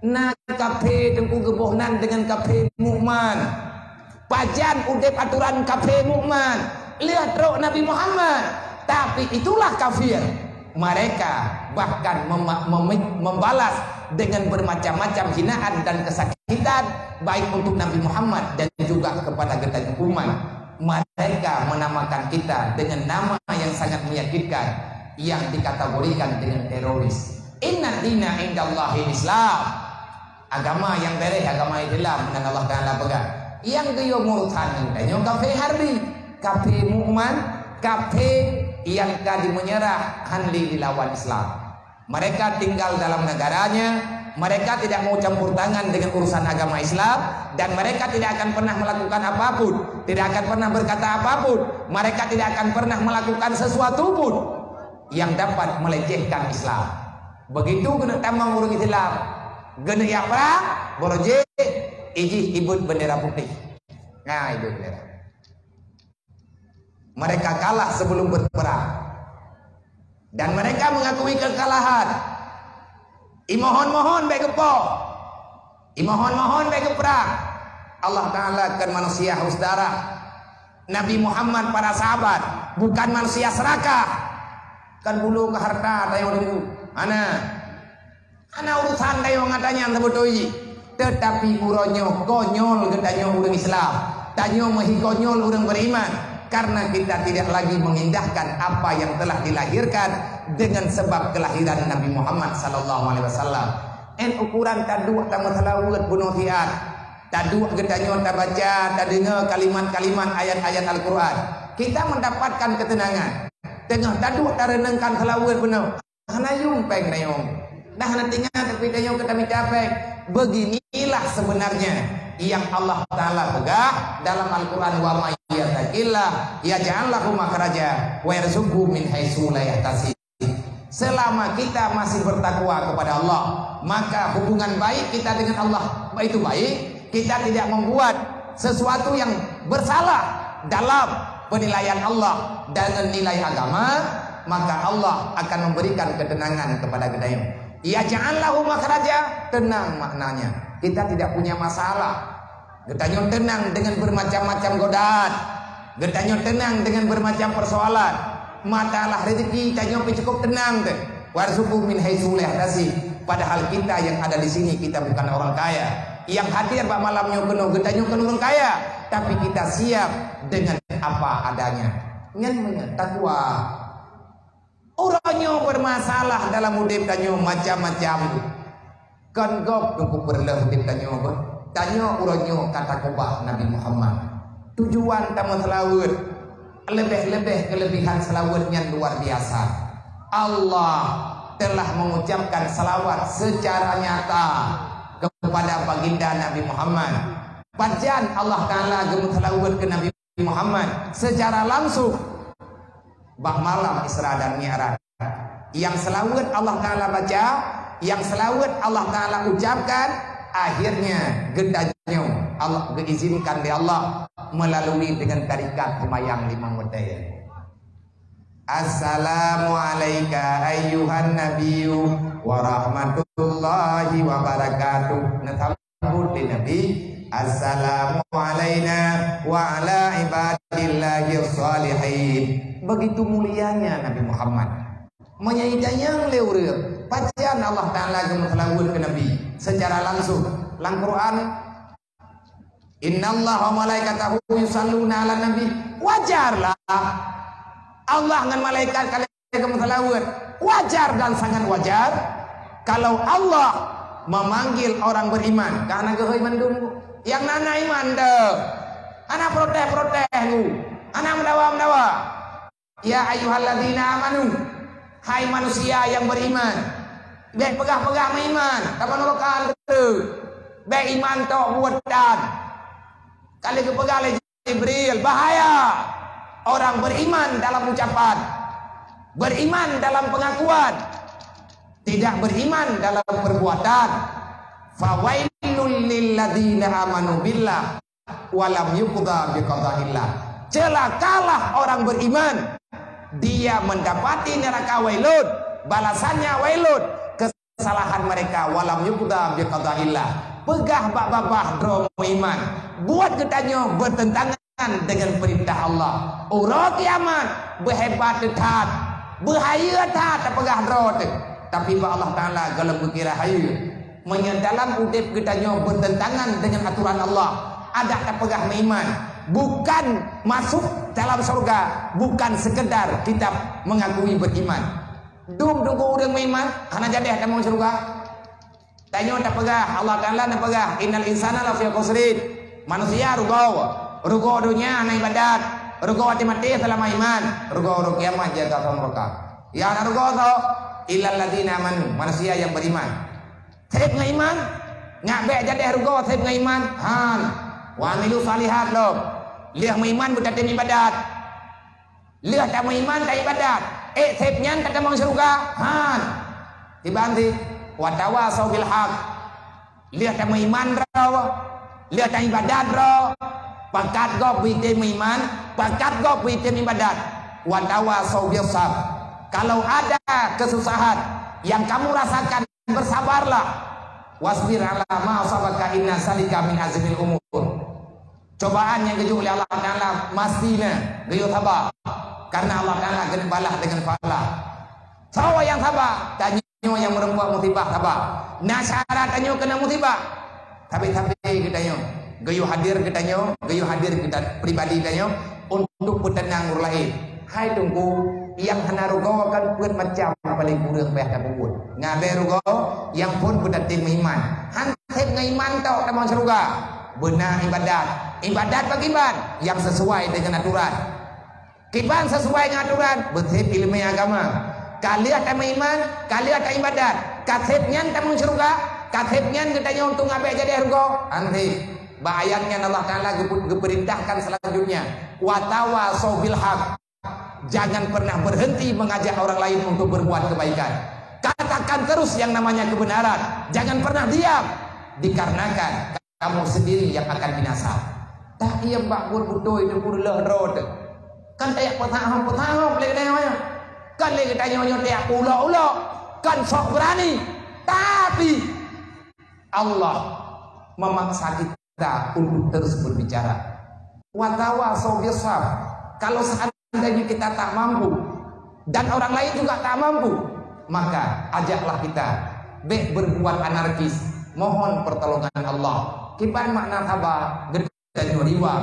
Nah kafe tengku gebohnan dengan kafe mukman. Pajan udep aturan kafe mukman. Lihat roh Nabi Muhammad. Tapi itulah kafir. Mereka bahkan membalas dengan bermacam-macam hinaan dan kesakitan baik untuk Nabi Muhammad dan juga kepada kita umat. Mereka menamakan kita dengan nama yang sangat menyakitkan, yang dikategorikan dengan teroris. Inna dina indallahi Islam. Agama yang beres, agama Islam dan Allah Taala pegang. Yang geyo murutan danyo kafe harbi, kafe mukman, kafe yang tadi menyerah handi dilawan Islam. Mereka tinggal dalam negaranya. Mereka tidak mau campur tangan dengan urusan agama Islam, dan mereka tidak akan pernah melakukan apapun, tidak akan pernah berkata apapun, mereka tidak akan pernah melakukan sesuatu pun yang dapat melecehkan Islam. Begitu kena tambang urang Islam, gede ya perang, boroje, iji ibut bendera putih. Nah itu bendera. Mereka kalah sebelum berperang, dan mereka mengakui kekalahan. Imohon-mohon baik kepo, imohon-mohon baik perang. Allah Taala kan manusia haus darah. Nabi Muhammad para sahabat bukan manusia serakah. Kan bulu ke harta tayo dulu. Ana urusan tayo ngatanya sebetulnya. Tetapi uronyo konyol gedanyo urang Islam. Tanyo mahi konyol urang beriman. Karena kita tidak lagi mengindahkan apa yang telah dilahirkan dengan sebab kelahiran Nabi Muhammad sallallahu alaihi wasallam. En ukuran tadu ta masalawat bunuh fiat. Tadu gedanyo ta baca, ta dengar kalimat-kalimat ayat-ayat Al-Qur'an. Kita mendapatkan ketenangan. Tengah tadu ta renengkan selawat benar. Hanayung peng nayong. Dah nantinya tapi dayong ketami capek. Beginilah sebenarnya yang Allah Ta'ala pegah dalam Al-Quran. Wa may yattaqillah yaj'al lahu makhraja wa yarzuqhu min haitsu la yahtasib. Selama kita masih bertakwa kepada Allah, maka hubungan baik kita dengan Allah itu baik. Kita tidak membuat sesuatu yang bersalah dalam penilaian Allah dengan nilai agama, maka Allah akan memberikan ketenangan kepada kita. Yaj'al lahu makhraja, tenang maknanya. Kita tidak punya masalah. Getanyo tenang dengan bermacam-macam godaan. Getanyo tenang dengan bermacam persoalan. Matalah rezeki tanyo cukup tenang deh. Warzuqhu min haitsu la yahtasib. Padahal kita yang ada di sini kita bukan orang kaya. Yang hadir pak malamnya penuh getanyo kan orang kaya, tapi kita siap dengan apa adanya. Nyen takwa. Orangnya bermasalah dalam hidup tanyo macam-macam. Kan gop cukup berleh hidup tanyo apa? Tanyo orangnya kata kubah Nabi Muhammad. Tujuan tamu selawat, lebih-lebih kelebihan selawatnya luar biasa. Allah telah mengucapkan selawat secara nyata kepada baginda Nabi Muhammad. Pajan Allah Ta'ala gemut selawat ke Nabi Muhammad secara langsung. Bak malam Isra dan Mi'raj Yang selawat Allah Ta'ala baca, yang selawat Allah Ta'ala ucapkan, akhirnya gedanya Allah diizinkan di Allah melalui dengan tarikat semayang 5 waktu. Assalamualaikum ayyuhan nabiyyu wa rahmatullahi wa barakatuh. Nasambut di Nabi, assalamu alaina wa ala ibadillahi sholihin. Begitu mulianya Nabi Muhammad. Menyaidanya leureuk bacaan Allah Ta'ala geus ke Nabi secara langsung. Lang Quran, innallaha wa malaikatahu yusalluna 'alan nabi. Wajarlah Allah dengan malaikat kalian geus wajar dan sangat wajar kalau Allah memanggil orang beriman karena geuh iman dulu. Yang nana iman deh. Anak protes lu. Anak mendawa. Ya ayyuhalladzina amanu. Hai manusia yang beriman, baik pegah-pegah iman, kapan lokan tu, baik iman tok buat dan, kali kepegang oleh Jibril, bahaya orang beriman dalam ucapan, beriman dalam pengakuan, tidak beriman dalam perbuatan. Fawailul lilladzina amanu billah walam yuqda biqada'illah. Celakalah orang beriman, dia mendapati neraka wailud, balasannya wailud, kesalahan mereka walam yuqda biqada'illah. Pegah babah dro iman, buat ketanyo bertentangan dengan perintah Allah. Urang kiamat berhebat detat, bahaya tat pegah dro. Tapi Allah Ta'ala kalau berkira hayu menyedalam udip ketanyo bertentangan dengan aturan Allah, ada tak pegah iman, bukan masuk dalam surga, bukan sekedar kita mengakui beriman. Dum urang iman, hana jadi ada mau surga. Tanya tak pegah, Allah Ta'ala tak pegah. Innal insana lafi khusrin. Manusia rugo dunia ana ibadat, rugo mati selama iman, rugo kiamat jaga mereka. Ya ana rugo to illal ladzina amanu, manusia yang beriman. Sip ngaiman, ngabe jadi rugo sip ngaiman. Han, wa amilu salihat lo. Lihat iman bukan tim ibadat. Lihat tak iman tak ibadat. Sipnya tak mau surga. Han. Dibanti watawasau bil haq. Lihat tak iman ro. Lihat tak ibadat ro. Pakat go bitim iman, pakat go bitim ibadat. Watawasau bil sabr. Kalau ada kesusahan yang kamu rasakan, bersabarlah. Wasbir ala ma asabaka inna salika min azmil umur. Cobaan yang keju oleh Allah Ta'ala mastina geyo sabar, karena Allah Ta'ala akan balas dengan falah. Sawa yang sabar, tanyo yang merembuat musibah sabar. Nasyarat tanyo kena musibah. Tapi kita geyo hadir kita pribadi tanyo untuk bertenang urlain. Hai tunggu yang hana rugo kan buat macam paling kurang peh tak buat. Ngabe rugo yang pun buat tim iman. Hansip ngaiman tau tak mau surga. Benar ibadat bagaimana yang sesuai dengan aturan. Kiban sesuai dengan aturan, betul ilmu agama. Kalian tak iman, kalian tak ibadat. Kasibnya tak mau surga, kasibnya katanya untuk ngabe jadi surga. Nanti bayangnya Allah Ta'ala diperintahkan selanjutnya. Watawasau bil haq. Jangan pernah berhenti mengajak orang lain untuk berbuat kebaikan. Katakan terus yang namanya kebenaran. Jangan pernah diam. Dikarenakan kamu sendiri yang akan binasa. Tak iya mbak butuh itu pula road. Kan tak potahong lagi dah. Kan lagi tanya tak ulo kan sok berani. Tapi Allah memaksa kita untuk terus berbicara. Watawasau bil sabr. Kalau seandainya kita tak mampu dan orang lain juga tak mampu, maka ajaklah kita berbuat anarkis, mohon pertolongan Allah. Kiban makna sabar dan riwa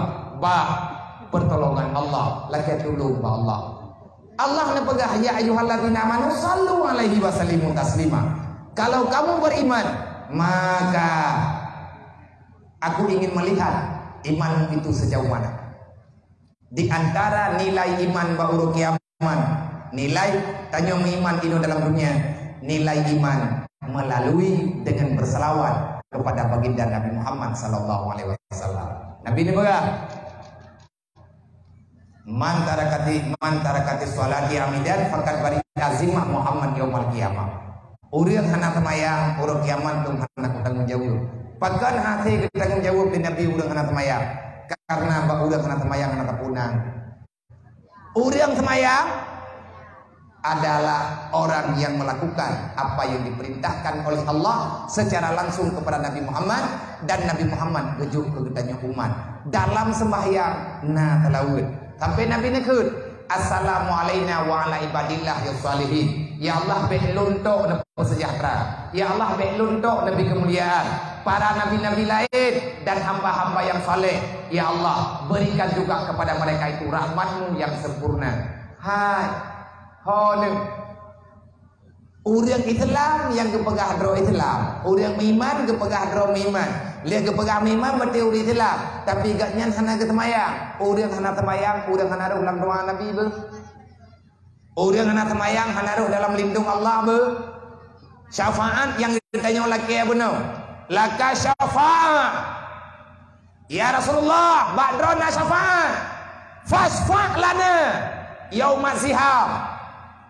pertolongan Allah, laki tulung ba Allah. Allah ne pegah ya ayyuhalladzina amanu sallu alaihi wasallimu taslima. Kalau kamu beriman, maka aku ingin melihat iman itu sejauh mana. Di antara nilai iman ba'uru kiaman, nilai tanya iman itu dalam dunia, nilai iman melalui dengan berselawat kepada baginda Nabi Muhammad sallallahu alaihi wasallam. Nabi ini Man tarakati sholati amidan faqad bari azimah Muhammad yaumul qiyamah. Urang hana temayang urang kiamat tu hana tanggung jawab. Pakan hati tanggung jawab di Nabi urang hana temayang. Karena ba urang hana temayang hana tapunan. Urang temayang adalah orang yang melakukan apa yang diperintahkan oleh Allah secara langsung kepada Nabi Muhammad, dan Nabi Muhammad gejuk ke gedanya umat dalam sembahyang na talawud sampai Nabi nekut assalamu alaina wa ala ibadillah ya salihin. Ya Allah behluntuk nabi sejahtera, ya Allah behluntuk nabi kemuliaan, para nabi-nabi lain dan hamba-hamba yang saleh. Ya Allah berikan juga kepada mereka itu rahmat-Mu yang sempurna. Hai Hono urang Islam yang kepegah dro Islam, urang iman kepegah dro iman. Lihat kepegah iman berarti urang Islam, tapi gaknya hana ketemayang. Urang hana temayang, urang hana ulang doa Nabi be. Urang hana temayang hana dalam lindung Allah be. Syafaat yang ditanya oleh Kiai benar. Laka syafaat. Ya Rasulullah, ba'drona syafaat. Fasfa' lana yaumaz ziham.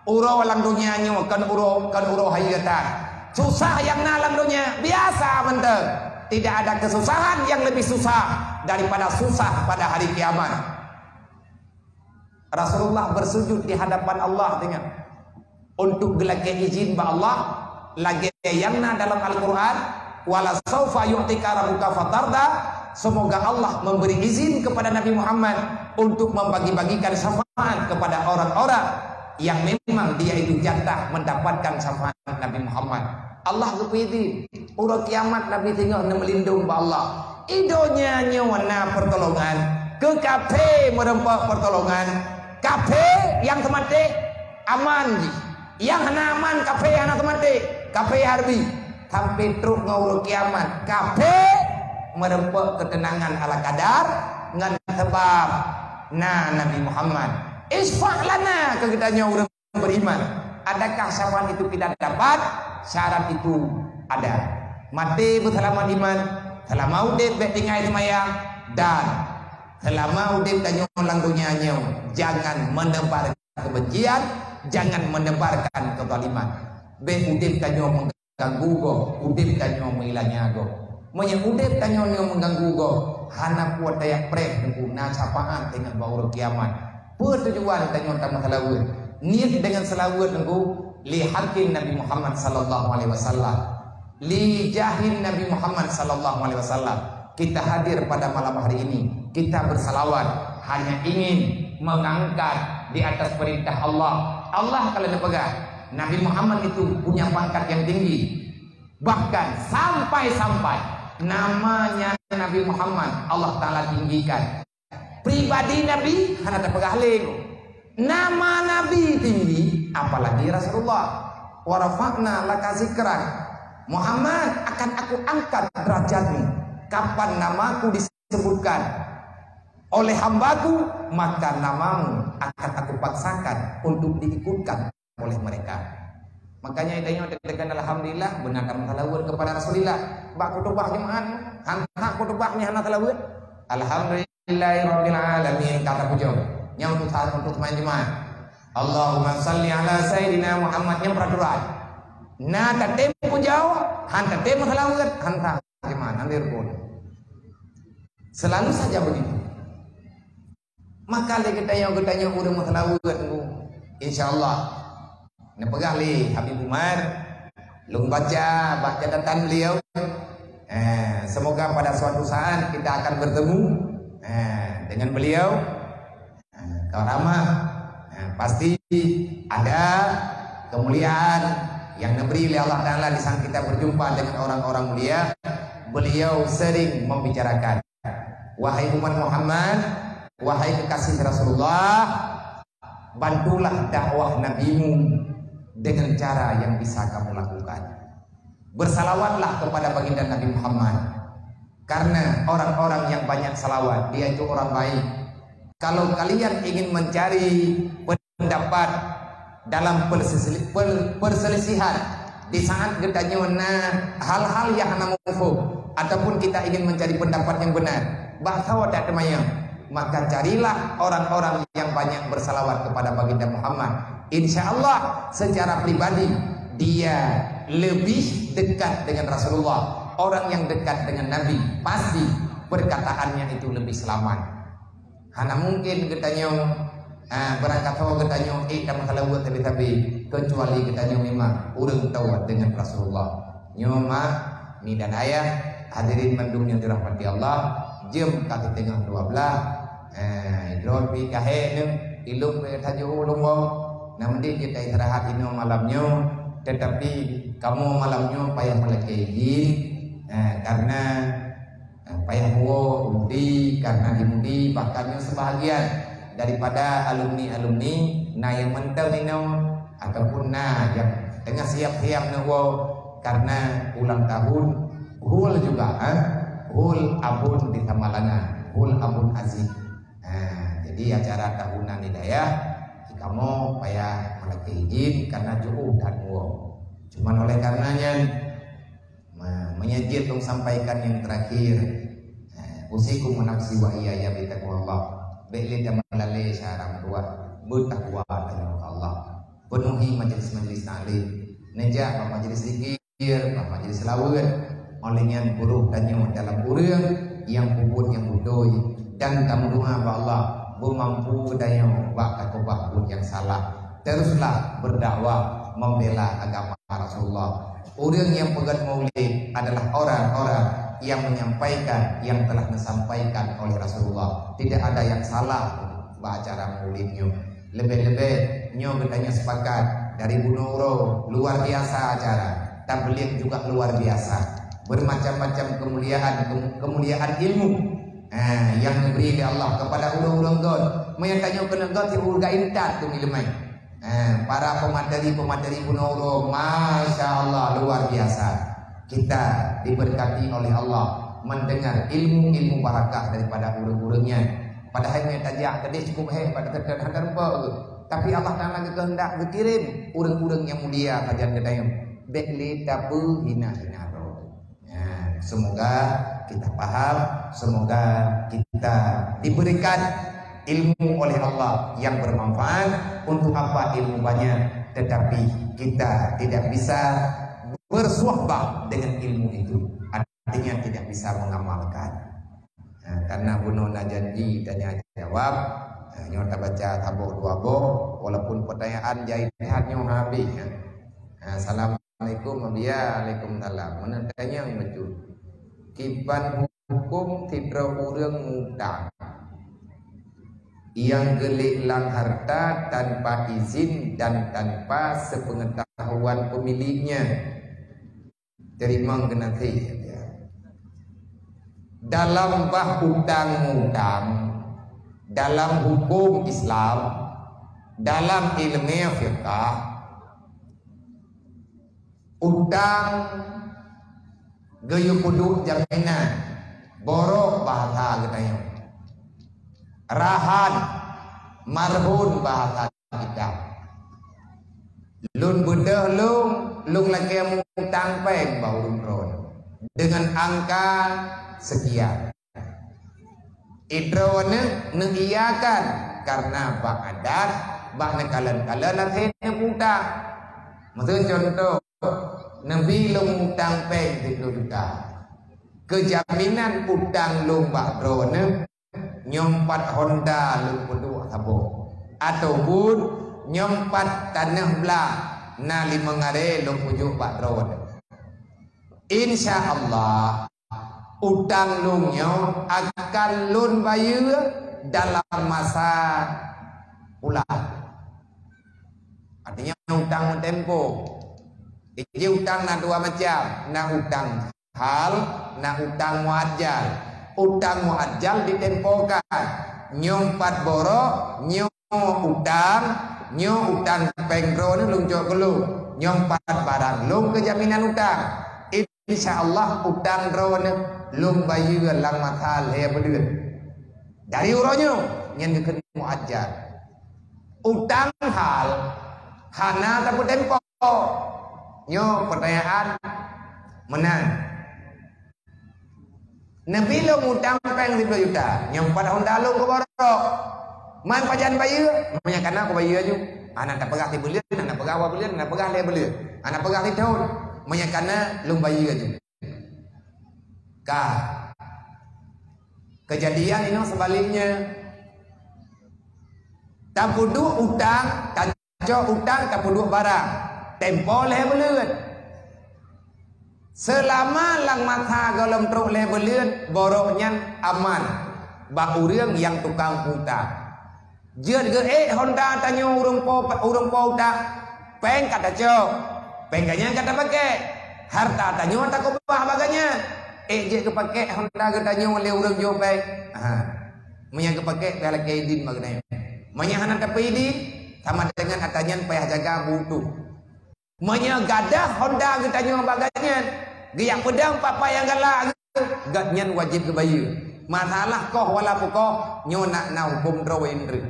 Uro walang dunia nyo kan uro hayatan. Susah yang nalang dunia biasa menteng. Tidak ada kesusahan yang lebih susah daripada susah pada hari kiamat. Rasulullah bersujud di hadapan Allah dengan untuk gelake izin ba Allah lagi yangna dalam Al-Qur'an wala saufa yu'tika rabbuka fatarda. Semoga Allah memberi izin kepada Nabi Muhammad untuk membagi-bagikan syafaat kepada orang-orang yang memang dia itu jatah mendapatkan syafaat Nabi Muhammad. Allah kepidi urang kiamat Nabi tengok melindung ba Allah. Idonya nyawana pertolongan ke kafe merempak pertolongan. Kafe yang temate aman ji. Yang hana aman kafe hana temate. Kafe harbi sampai truk ngurang kiamat. Kafe merempak ketenangan ala kadar ngan sebab Nabi Muhammad isfa' lana ke kitanya orang beriman. Adakah syafaat itu tidak dapat? Syarat itu ada. Mati berselamat iman, selama udip baik tinggal semayang, dan selama udip tanya ulang dunianya jangan menebarkan kebencian, jangan menebarkan kezaliman. Baik udip tanya mengganggu go, udip tanya menghilangnya go. Menyang udip tanya mengganggu go, hana kuat daya preh guna syafaat dengan baur kiamat. Pertujuan tanya tentang selawat. Niat dengan selawat nunggu li haqqin Nabi Muhammad sallallahu alaihi wasallam. Li jahin Nabi Muhammad sallallahu alaihi wasallam. Kita hadir pada malam hari ini. Kita bersalawat hanya ingin mengangkat di atas perintah Allah. Allah kalau dipegang Nabi Muhammad itu punya pangkat yang tinggi. Bahkan sampai-sampai namanya Nabi Muhammad Allah Ta'ala tinggikan. Pribadi Nabi hanya terpegah lego. Nama Nabi tinggi, apalagi Rasulullah. Wa rafa'na laka zikrak. Muhammad akan aku angkat derajatmu. Kapan namaku disebutkan oleh hambaku, maka namamu akan aku paksakan untuk diikutkan oleh mereka. Makanya idanya ditekan alhamdulillah benarkan talawud kepada Rasulullah. Bak kutubah jemaat, hak kutubahnya hana talawud. Alhamdulillahirabbil alamin kata pujo. Yang untuk main jemaat. Allahumma salli ala sayyidina Muhammad yang peraturan. Nah tatem pujo, han tatem talawud, han jemaat nandir pun. Selalu saja begitu. Maka kita yang udah talawud insyaallah. Nah pegang li Habib Umar, lung baca catatan beliau. Semoga pada suatu saat kita akan bertemu dengan beliau. Karamah pasti ada kemuliaan yang diberi oleh Allah Taala di saat kita berjumpa dengan orang-orang mulia. Beliau sering membicarakan, wahai umat Muhammad, wahai kekasih Rasulullah, bantulah dakwah nabimu dengan cara yang bisa kamu lakukan. Bersalawatlah kepada baginda Nabi Muhammad, karena orang-orang yang banyak salawat dia itu orang baik. Kalau kalian ingin mencari pendapat dalam perselisihan di saat gedanya hal-hal yang hana mufuk, ataupun kita ingin mencari pendapat yang benar, bahasa wadah temayang maka carilah orang-orang yang banyak bersalawat kepada baginda Muhammad. Insya Allah secara pribadi dia lebih dekat dengan Rasulullah. Orang yang dekat dengan Nabi pasti perkataannya itu lebih selamat. Hana mungkin katanya berangkat tahu katanya dan kalau buat tapi kecuali katanya memang urang tahu dengan Rasulullah. Nyoma ni dan ayah hadirin mandum yang dirahmati Allah, jam kaki tengah 12 drone pi kahe ne ilung pe taju ulung namdi kita istirahat ini malamnya, tetapi kamu malamnya payah melekei karena payah buo undi karena dimundi bahkan sebahagian daripada alumni nah yang mental ini ataupun nah yang tengah siap-siap nunggu karena ulang tahun hul juga hul abun di Tamalangan, hul abun aziz. Jadi acara tahunan hidayah kamu payah melekei izin karena jauh dan buo. Cuman oleh karenanya menyajid dong sampaikan yang terakhir. Usikum nafsi wa iyaya bi taqwallah. Baiklah dan melalui syarat dua bertakwa kepada Allah. Penuhi majelis-majelis taklim. Nejak majelis zikir, majelis selawat. Olehnya buruh dan dalam urang yang puput yang budoi dan kamu doa kepada Allah mampu daya bak takubah yang salah. Teruslah berdakwah membela agama Rasulullah. Orang yang pegang maulid adalah orang-orang yang menyampaikan yang telah disampaikan oleh Rasulullah. Tidak ada yang salah acara maulidnya. Lebih-lebih nyo bertanya sepakat dari Bu Nuro luar biasa acara. Tabligh juga luar biasa. Bermacam-macam kemuliaan ilmu yang diberi oleh Allah kepada orang-orang God. Menyatanya kena God yang urga intat tu ilmu. Para pemateri Bu Nuro, masya Allah luar biasa. Kita diberkati oleh Allah mendengar ilmu-ilmu barakah daripada urang-urangnya. Padahal yang tajak tadi cukup pada terkadang tapi Allah Taala kehendak berkirim urang-urang yang mulia kajian kedayang. Bekli tabu hina-hina. Semoga kita paham, semoga kita diberikan ilmu oleh Allah yang bermanfaat. Untuk apa ilmu banyak tetapi kita tidak bisa bersuahbah dengan ilmu itu, artinya tidak bisa mengamalkan. Karena bunona janji dan jawab nyota baca tabuk dua boh walaupun pertanyaan jahit sehatnya habis. Assalamualaikum waalaikumsalam. Menanya yang betul kiban hukum tidak urang ngutang yang geliklang harta tanpa izin dan tanpa sepengetahuan pemiliknya. Terima genati dalam bab utang-utang dalam hukum Islam, dalam ilmu fiqh, utang gayu kudu jaminan borok bahasa katanya rahan marhun bahasa kita lun bedah lung lagi utang peng bau ron dengan angka sekian idrone nengiakan karena bak adat bak nekalan-kalan latih utang. Maksudnya contoh Nabi lung utang peng 10 juta. Kejaminan utang lung bak drone nyompat Honda lung peduk sabuk ataupun nyompat tanah belah na 5 ngare lung pujuk bak drone. Insya Allah utang lungnya akan lun bayar dalam masa ulang. Artinya utang tempo. Jadi utang na dua macam, na utang hal, na utang muajjal. Utang muajjal ditempokan. Nyompat borok, utang pengro ni lung jok kelu. Nyompat barang lung kejaminan utang. Insya Allah utang drone lung bayar lang matal he berdua. Dari uronya yang dikena muajjal. Utang hal hana tapi tempo. Nyo pertanyaan menang. Nabi lo ngutang peng 10 juta. Yang pada Honda lo ke borok. Man pajan bayu. Namanya kana aku bayu aja. Anak tak pegah ti belian, anak pegah awak belian, anak pegah le belian. Anak pegah ti tahun. Namanya kana lo bayu aja. Kejadian ini sebaliknya. Tak pudu utang, kacau utang, tak pudu barang. Tempo le belian. Selama lang mata golem truk le belian, boroknya aman. Ba urang yang tukang utang. Jeut ge Honda tanyo urang po utang. Peng kata cok. Penganya kata pakai. Harta tanyo tak kubah baganya. Je kepake Honda ge tanyo le urang jo peng. Menya kepake bala kaidin bagana. Menya hana tapidin sama dengan atanyan payah jaga butuh. Menya gadah Honda ge tanyo baganya. Giang pedang papa yang galak gatnyan wajib ke bayu. Masalah koh wala pukoh nyo nak na hukum draw indri.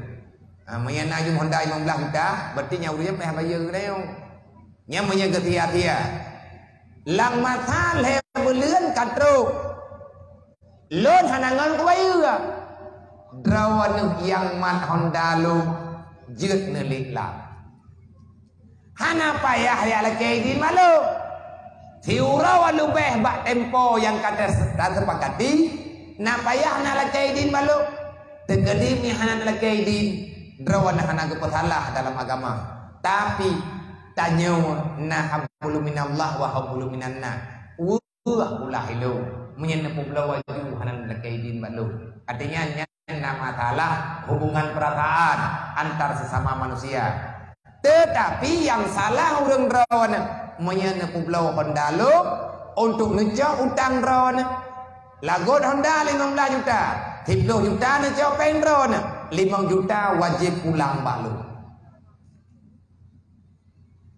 Menya na jum Honda 15 juta berarti nya urang payah bayu deu. Nya menya getia-tia. Lang mata le beleun katro. Lon hanangan ku bayu. Drawan yang mat Honda lu jeut nelik lah. Hana payah ya laki di malu. Tiura walu beh bak tempo yang kata sepakati. Na payah na lakaidin malu. Tegedi ni hanan lakaidin. Drawan hana kepasalah dalam agama. Tapi tanyo na habulu minallah wa habulu minanna. Wah ulah ilu. Menyenepu belawa ju hanan lakaidin malu. Artinya na masalah hubungan perasaan antar sesama manusia. Tetapi yang salah urang drawan menyenepu belau Honda lo untuk ngejauh utang drone. Lagot Honda 15 juta, 10 juta ngejauh pen drone, 5 juta wajib pulang balu.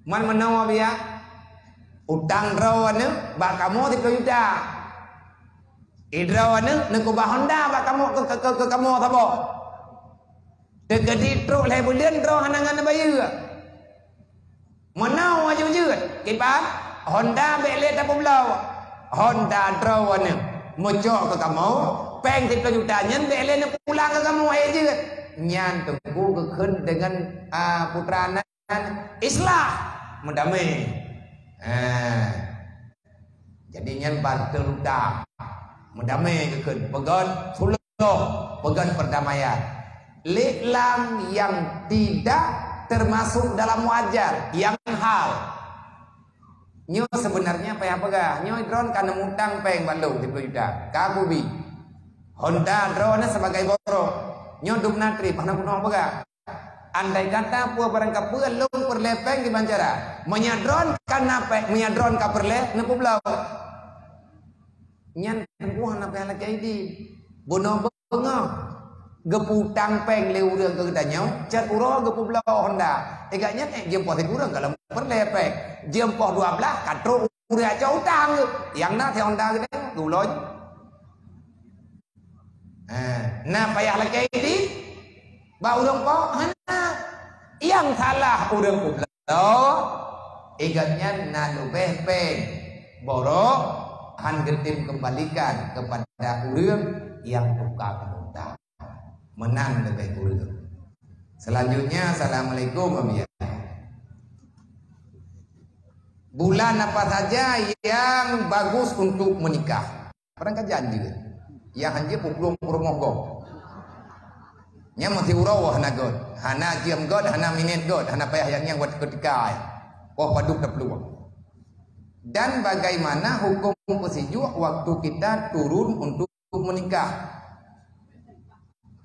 Man menawa biya utang drone bak kamu 10 juta. Drone nengko bah Honda bak kamu ke kamu sabo. Tegedi truk le bulian drone hanangan bayu. Menau aja jeut kipas Honda bele tak pulau Honda drone mojok ke kamu peng 10 juta nyen bele nak pulang ke kamu aja jeut nyan tunggu kekeun dengan putrana islah mendamai jadi nyan bantu utang mendamai kekeun pegon suluh pegon perdamaian liklam yang tidak termasuk dalam wajar yang hal nyo sebenarnya payah pegah nyo drone kana mutang peng balu 10 juta kabubi Honda drone sebagai borok nyo dupna trip hana kuno pegah andai kata pu barang kapeur lung perlepeng di bancara menya drone kana pe menya drone ka perle nepu blau nyan tempuh na payah lagi di bono bengah geputang peng le urang ke tanyau cat uro gepu belau Honda egaknya jempoh ti urang kalau perlepek jempoh 12 katro urang aja utang yang na te Honda gede guloj nah payah lagi ini ba urang po hana yang salah urang belau egaknya na lubeh peng borok han getim kembalikan kepada urang yang tukang utang menang lebih kurang. Selanjutnya assalamualaikum warahmatullahi. Bulan apa saja yang bagus untuk menikah? Barangkali janji. Yang hanya pukulung purmogo. Nya mesti urau hana god. Hana kiam god, hana minit god, hana payah yang buat ketika. Oh paduk dak peluang. Dan bagaimana hukum pesiju waktu kita turun untuk menikah?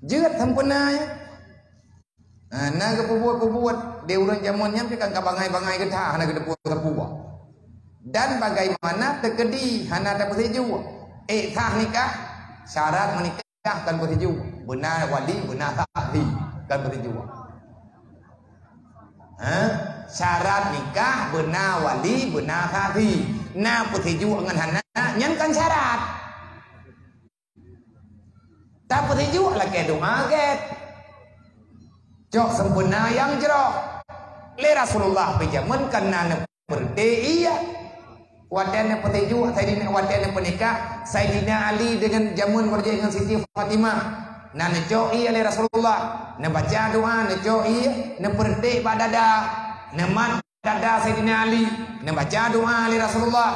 Jeut sempurna ya. Nah kepubuat dia urang jamonnya kan kabangai-bangai getah hana kedepu-kedepu. Dan bagaimana tekedi hana tak pesiju. Sah nikah syarat menikah kan pesiju. Benar wali benar sahli kan pesiju. Syarat nikah benar wali benar sahli. Nah pesiju ngan hana nyan kan syarat. Tak putih juga lah ke doa get. Jok sempurna yang jerok. Le Rasulullah pejaman kena berde iya. Watan peteju Sayyidina watan penikah Sayyidina Ali dengan jamun berjaya dengan Siti Fatimah. Nah necoi oleh Rasulullah. Nah baca doa necoi, nah pertik badada. Nah mat dada Sayyidina Ali. Nah baca doa oleh Rasulullah.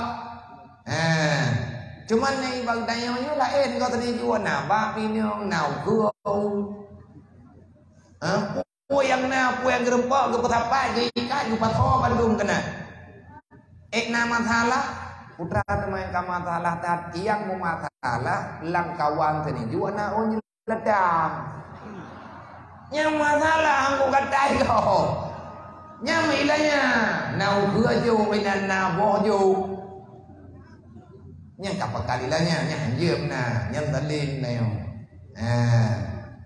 Cuman ni bang tanya lain kau tadi jua nah bapi ni nau kau. Yang gerempok ke petapa jika jumpa tho Bandung kena. Ekna masalah putra teman ka masalah tat yang mau masalah lang kawan tadi jua na onye ledam. Yang masalah aku katai kau. Yang milanya nau gua jo minan na bo jo. Yang kapakalilanya yang diem na yang talin na yo.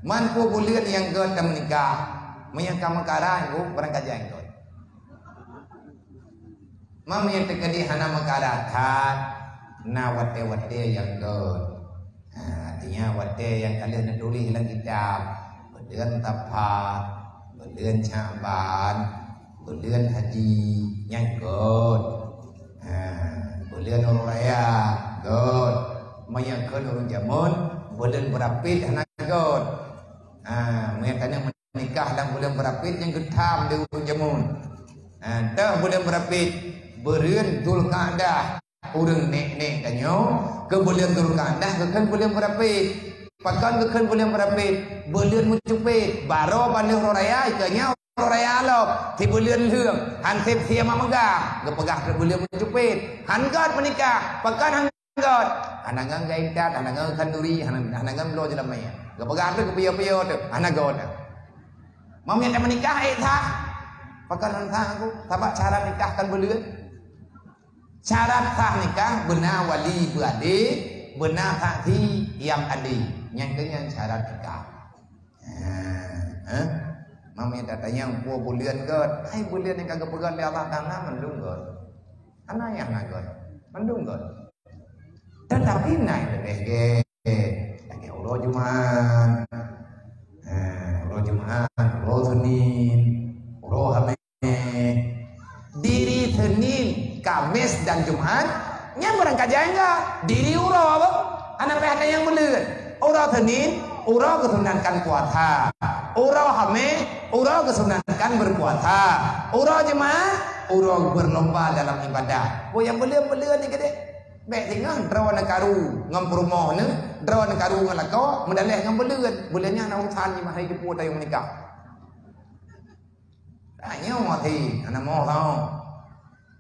Man po bulian yang got menikah. Mayang kamakara itu berangkat jenggot. Mami yang terkedi hana makara kat na wate yang got. Artinya wate yang kalian tulis dalam kitab. Berlian tapat, berlian caban, berlian haji yang got. Berlian orang raya got. Mayang kan orang jamun berlian berapit hana got. Mayang tanya nikah dalam bulan berapit yang getam di ujung jamun. Dah bulan berapit bereun Zulqa'dah urang nek tanyo ke bulan Zulqa'dah ke kan bulan berapit. Pakan ke kan bulan berapit bulan mucupit baro banding raya ikanya raya alop ti bulan leung han sip sia mamega ke pegah ke bulan mucupit han gat menikah pakan han gat anangang gaitat anangang kanduri anangang lo jelam maya ke pegah ke piyo-piyo tu anagot. Mau minta menikah sah. Pakai sah aku. Tabak cara nikahkan beliau. Syarat sah nikah benar wali beradik, benar saksi yang adik. Yang dengan syarat nikah. Mau minta tanya puan bulian god. Hai bulian yang kagak pegang oleh Allah Taala mendung god. Anak yang god. Mendung god. Tetapi naik lebih lagi Allah Jumat. Jumat, Senin, Hamis, diri Senin, Kamis dan Jumat, nya berangkat jangga, diri urah apa? Anak pihak yang belir, urah Senin, urah kesunatkan puasa, urah Hamis, urah kesunatkan berpuasa, urah Jumat, urah berlomba dalam ibadah. Oh yang belir ni gede. Baik tinggal draw nakaru ngam perumoh ne draw nakaru ngalako mendaleh ngam bulannya nak utan ni mahai kepu tayung menikah tanya mati ana mau tau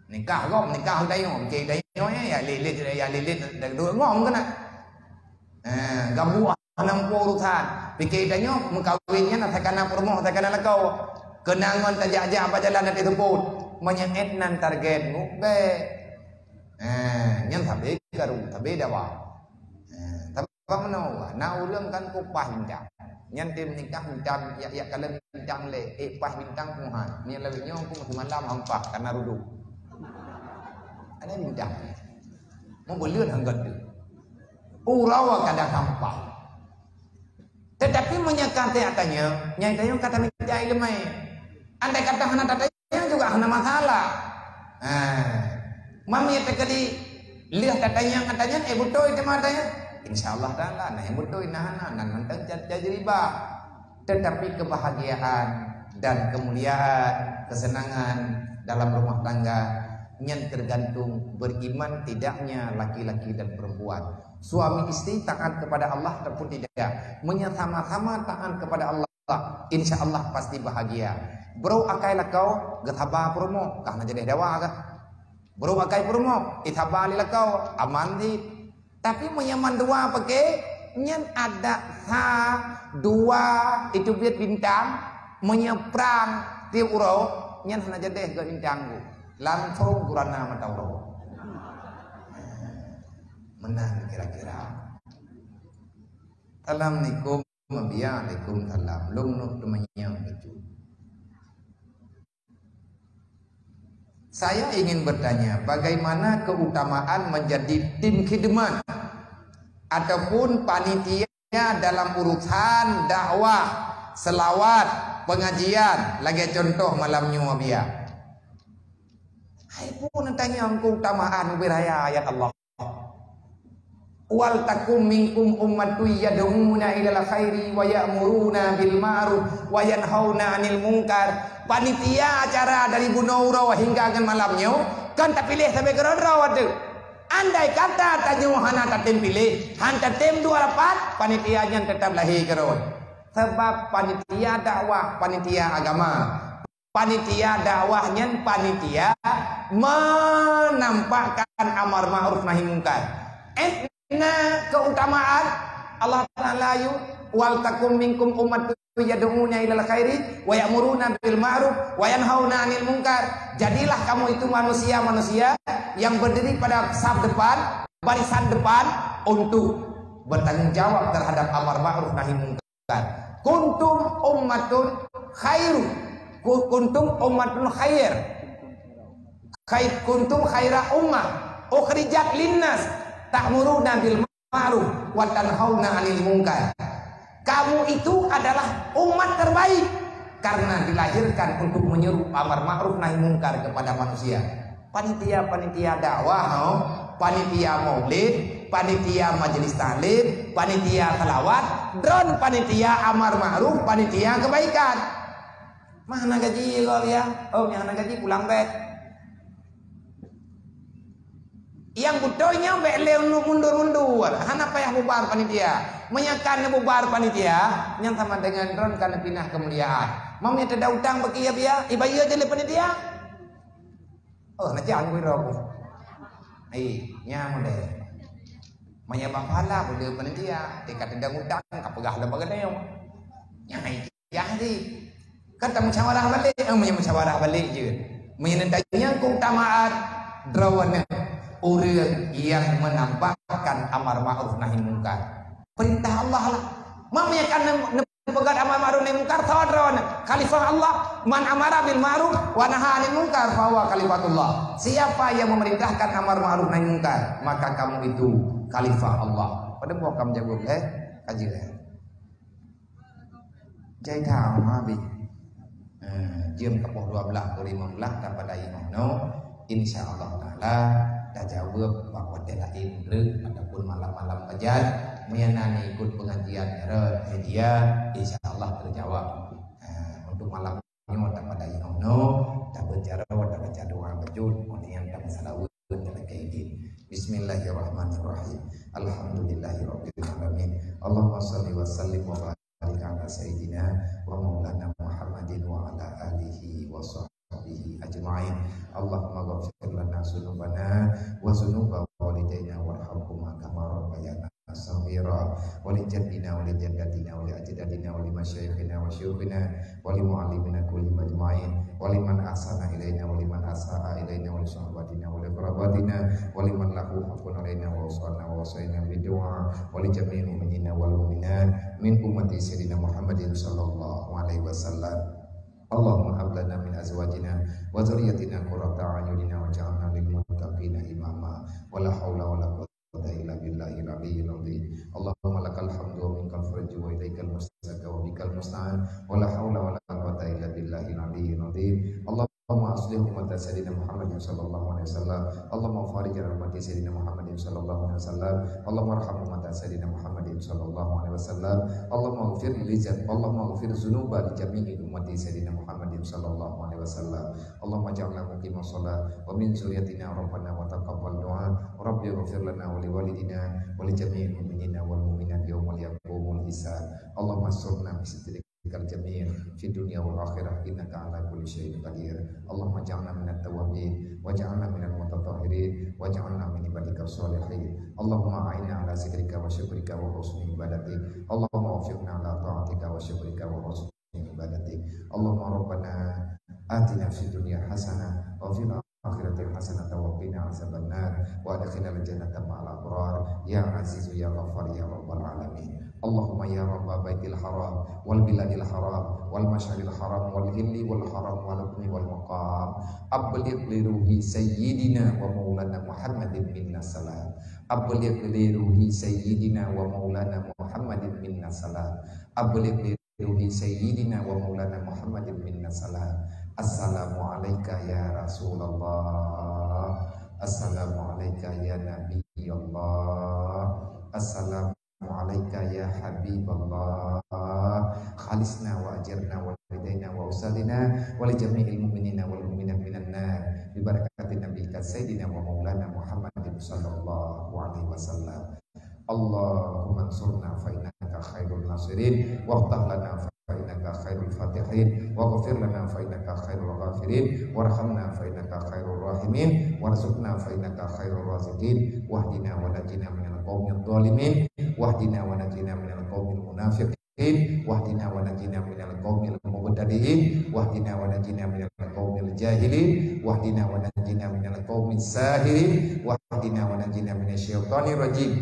nikah kok menikah tayung ke tayung ya lilit dak dua ngom kana gabu anam urusan pikir tayung mengkawinnya nak takana perumoh takana lakau kenangan tajak-jak apa jalan nanti temput menyet nan targetmu be nhân thập đế cà rù thập đế đà vào thập văn nâu nâu lương căn cô bài mình chạm nhân tim mình căng mình chạm dạ cả lên mình chạm lệ bài mình căng không hẳn nên là nhau cũng một làm hàng phạt cả nào đủ anh ấy mình chạm mau buồn lươn hàng gần urawa kadang hampa tetapi menyatakan katanya nyai tayong kata minta ilmu andai kata hana tatanya juga hana masalah Mami terkali lihat katanya betul itu matanya. Insyaallah taala nah betul nah nantang riba. Tetapi kebahagiaan dan kemuliaan, kesenangan dalam rumah tangga yang tergantung beriman tidaknya laki-laki dan perempuan. Suami istri taat kepada Allah ataupun tidak, menyama-sama taat kepada Allah, insyaallah pasti bahagia. Bro akai lakau gataba promo karena jadi dawa kah? Bro akai promo ithabali lakau aman di tapi menyaman dua pakai nyen ada dua itu biat bintang menyeberang tiap urau nyen hana jadeh ke bintangku langsung kurana mata urau menang kira-kira. Assalamualaikum warahmatullahi wabarakatuh. Lung nuk temannya itu. Saya ingin bertanya, bagaimana keutamaan menjadi tim khidmat ataupun panitia dalam urusan dakwah, selawat, pengajian, lagi contoh malam nyuabia. Hai pun tanya keutamaan beraya ayat Allah. Wal takum minkum ummatun yad'una ilal khairi wa ya'muruna bil ma'ruf wa yanhauna 'anil munkar. Panitia acara dari Bunaura hingga ke malamnya kan tak pilih sampai ke Rodra tu. Andai kata tanya hana tak pilih, hanta tem 28 panitianya tetap lahir ke Rod. Sebab panitia dakwah, panitia agama. Panitia dakwahnya panitia menampakkan amar ma'ruf nahi munkar. Keutamaan Allah Ta'ala wal takum minkum ummatun yad'una ilal khairi wa ya'muruna bil ma'ruf wa yanhauna 'anil munkar. Jadilah kamu itu manusia-manusia yang berdiri pada saf depan, barisan depan untuk bertanggung jawab terhadap amar ma'ruf nahi munkar. Kuntum ummatun khairu, kuntum ummatun khair. Kuntum khaira ummah ukhrijat linnas ta'muruna bil ma'ruf wa tanhauna 'anil munkar. Kamu itu adalah umat terbaik karena dilahirkan untuk menyeru amar ma'ruf nahi munkar kepada manusia. Panitia-panitia dakwah, panitia maulid, panitia majelis taklim, panitia selawat, drone panitia amar ma'ruf, panitia kebaikan. Mana gaji kau ya? Oh, yang mana gaji pulang bed. Yang butoynya beleu mundur-mundur. Hana payah bubar panitia. Menyakan bubar panitia yang sama dengan drone karena pindah kemuliaan. Mamnya tidak utang bagi ya ibaya jadi panitia. Oh, nanti aku rogo. Nyam deh. Manya bapala boleh panitia. Dekat tidak utang kapegah dah bagadayong. Nyai ya di. Kata musyawarah balik, musyawarah balik je. Menyenantainya keutamaan drawana. Orang yang menampakkan amar ma'ruf nahi munkar. Perintah Allah lah. Mamanya kan pegat amar ma'ruf nahi munkar tawdron. Khalifah Allah man amara bil ma'ruf wa naha 'anil munkar fa huwa khalifatullah. Siapa yang memerintahkan amar ma'ruf nahi munkar, maka kamu itu khalifah Allah. Pada buah kamu jawab kaji Jai thao habis. Jam kepoh 12 ke 15 dapat imam no. Insyaallah taala dah jawab bahwa lain ataupun malam-malam kajian menyenani ikut pengajian media insyaallah terjawab. Untuk malam ini tak pada inono tak bercara tak baca doa bajud kemudian tak salawat dan kaidin. Bismillahirrahmanirrahim. Alhamdulillahirabbil alamin. Allahumma shalli wa sallim wa barik ala sayyidina wa maulana Muhammadin wa ala alihi wa sahbihi ajma'in. Allahumma ghfir lana dzunubana wa dzunuba walidayna warhamhuma kama rabbayana saghira wa li jaddina wa li jaddatina wa li ajdadina wa li masyayikhina wa syuyukhina wa li muallimina kulli majma'in wa liman ahsana ilaina wa liman asaa ilaina wa li sahabatina wa li qarabatina wa liman lahu haqqun alaina wa usana wa wasaina bi du'a wa li jami'il mu'minina wal mu'minat min ummati sayyidina Muhammadin sallallahu alaihi wasallam. Allahumma hab lana min azwajina wa dzurriyyatina qurrata a'yunina waj'alna lil muttaqina imama. Wala haula wala quwwata illa billahil aliyyil azim. Allahumma lakal hamdu wa minkal farju wa ilaikal mustaqim wa bikal musta'an. Wala haula wala quwwata illa billahil aliyyil azim. Allahumma aslih ummat sayyidina Muhammadin sallallahu alaihi wasallam. Allahumma farij ummat sayyidina Muhammadin sallallahu alaihi wasallam. Allahumma arham ummat sayyidina Muhammadin sallallahu alaihi wasallam. Allahumma ighfir li Allahumma ighfir dzunuba li jami'i ummat sayyidina Muhammadin sallallahu alaihi wasallam. Allahumma ja'alna muqimas shalah wa min dzurriyyatina rabbana wa taqabbal du'a. Rabbi ighfir lana wa li walidina wa li jami'il mu'minina wal mu'minat yawmal yaqumul hisab. Allahumma surna bi sitrika al-jamil fi dunya wal akhirah innaka ala kulli syai'in qadir. Allahumma ja'alna minat tawwabin wa ja'alna minal mutatahhirin wa ja'alna min ibadika sholihin. Allahumma a'inna ala zikrika wa syukrika wa husni ibadatik. Allahumma waffiqna ala ta'atika wa syukrika wa husni ibadatik. Allahumma rabbana atina fid dunya hasanah wa fil akhirati hasanah wa qina azabannar wa adkhilna al-jannata ma'al abrar ya azizu ya ghafar ya rabbal alamin. Allahumma ya Rabba baitil haram wal biladil haram wal masyaril haram wal hilli wal haram wal rukni wal maqam abligh li ruhi sayyidina wa maulana Muhammadin minna salam. Abligh li ruhi sayyidina wa maulana Muhammadin minna salam. Abligh li ruhi sayyidina wa maulana Muhammadin minna salam. Assalamualaikum ya Rasulullah. Assalamualaikum ya Nabi Allah. Assalamualaikum ya Habiballah. Khalisna wa ajirna wa bidaina wa usalina wa li jami'il mu'minina wal mu'minat minan nar bi barakatin nabiyika sayyidina wa maulana Muhammadin sallallahu alaihi wasallam. Allahumma ansurna fa innaka khairul nasirin waftah lana fa innaka khairul fatihin waghfir lana fa innaka khairul ghafirin warhamna fa innaka khairul rahimin warzuqna fa innaka khairul raziqin wahdina wa najina minal qaumil zalimin wahdina wa najina minal qaumil munafiqin wahdina wa najina minal qaumil mubtadi'in wahdina wa najina minal qaumil jahilin wahdina wa najina minal qaumis sahirin wahdina wa najina minasyaitonir rajim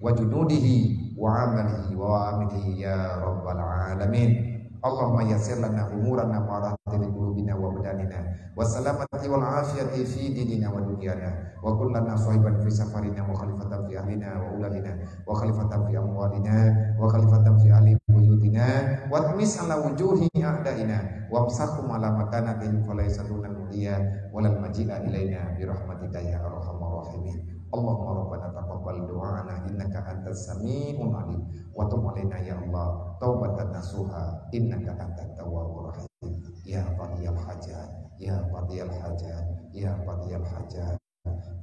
wa junudihi wa amalihi wa amilihi ya rabbal alamin. Allahumma yassir lana umurana wa rahmatil qulubina wa badanina wa salamati wal afiyati fi dinina wa dunyana wa kullana sahiban fi safarina wa khalifatan fi ahlina wa ulalina wa khalifatan fi amwalina wa khalifatan fi ahli buyutina wa tmis ala wujuhi a'daina wa amsakum ala makana bihim falaysa dunal muliya walal maji'a ilaina bi rahmatika ya arhamar rahimin. Allahumma rabbana taqabbal du'ana innaka antas sami'un alim wa tub alaina ya Allah taubatan nasuha innaka antat tawwabur rahim. Ya qadiyal hajat ya qadiyal hajat ya qadiyal hajat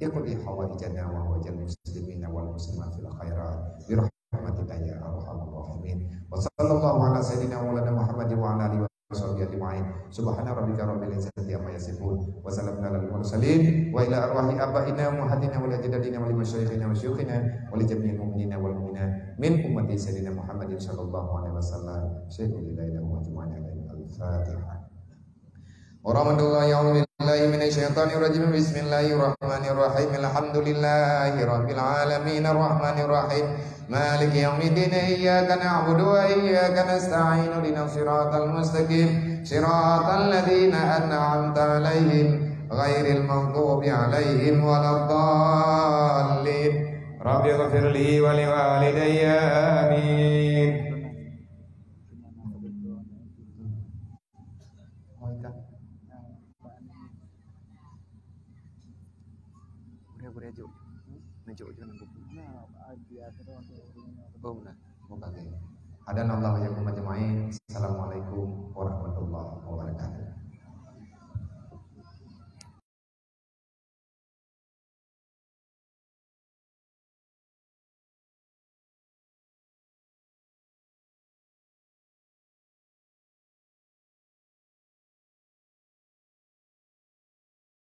iqdi hawaijana wa wajal muslimina wal muslimat fil khairat bi rahmatika ya arhamar rahimin. Wa sallallahu ala sayyidina maulana Muhammadin wa ala alihi Subhana rabbika rabbil izzati amma yasifun wa salamun alal mursalin wa ila arwahi abaina muhaddina wa ajdadina wa limasyayikhina wa syuyukhina wa li jami'il mu'minina wal mu'minat min ummati sayyidina Muhammadin sallallahu alaihi wasallam. Syaikhul ilahi wa jumu'ana al-Fatihah. Warahmatullahi a'udzubillahi minasyaitonir rajim. Bismillahirrahmanirrahim. Alhamdulillahi rabbil alamin arrahmanir rahim. Maliki yaumiddin. Iyyaka na'budu wa iyyaka nasta'in. Ihdinas siratal mustaqim. Siratal ladzina an'amta 'alaihim ghairil maghdubi 'alaihim waladdallin. Rabbighfirli wa liwalidayya. Amin. Ada Allah yang majma'in. Assalamualaikum.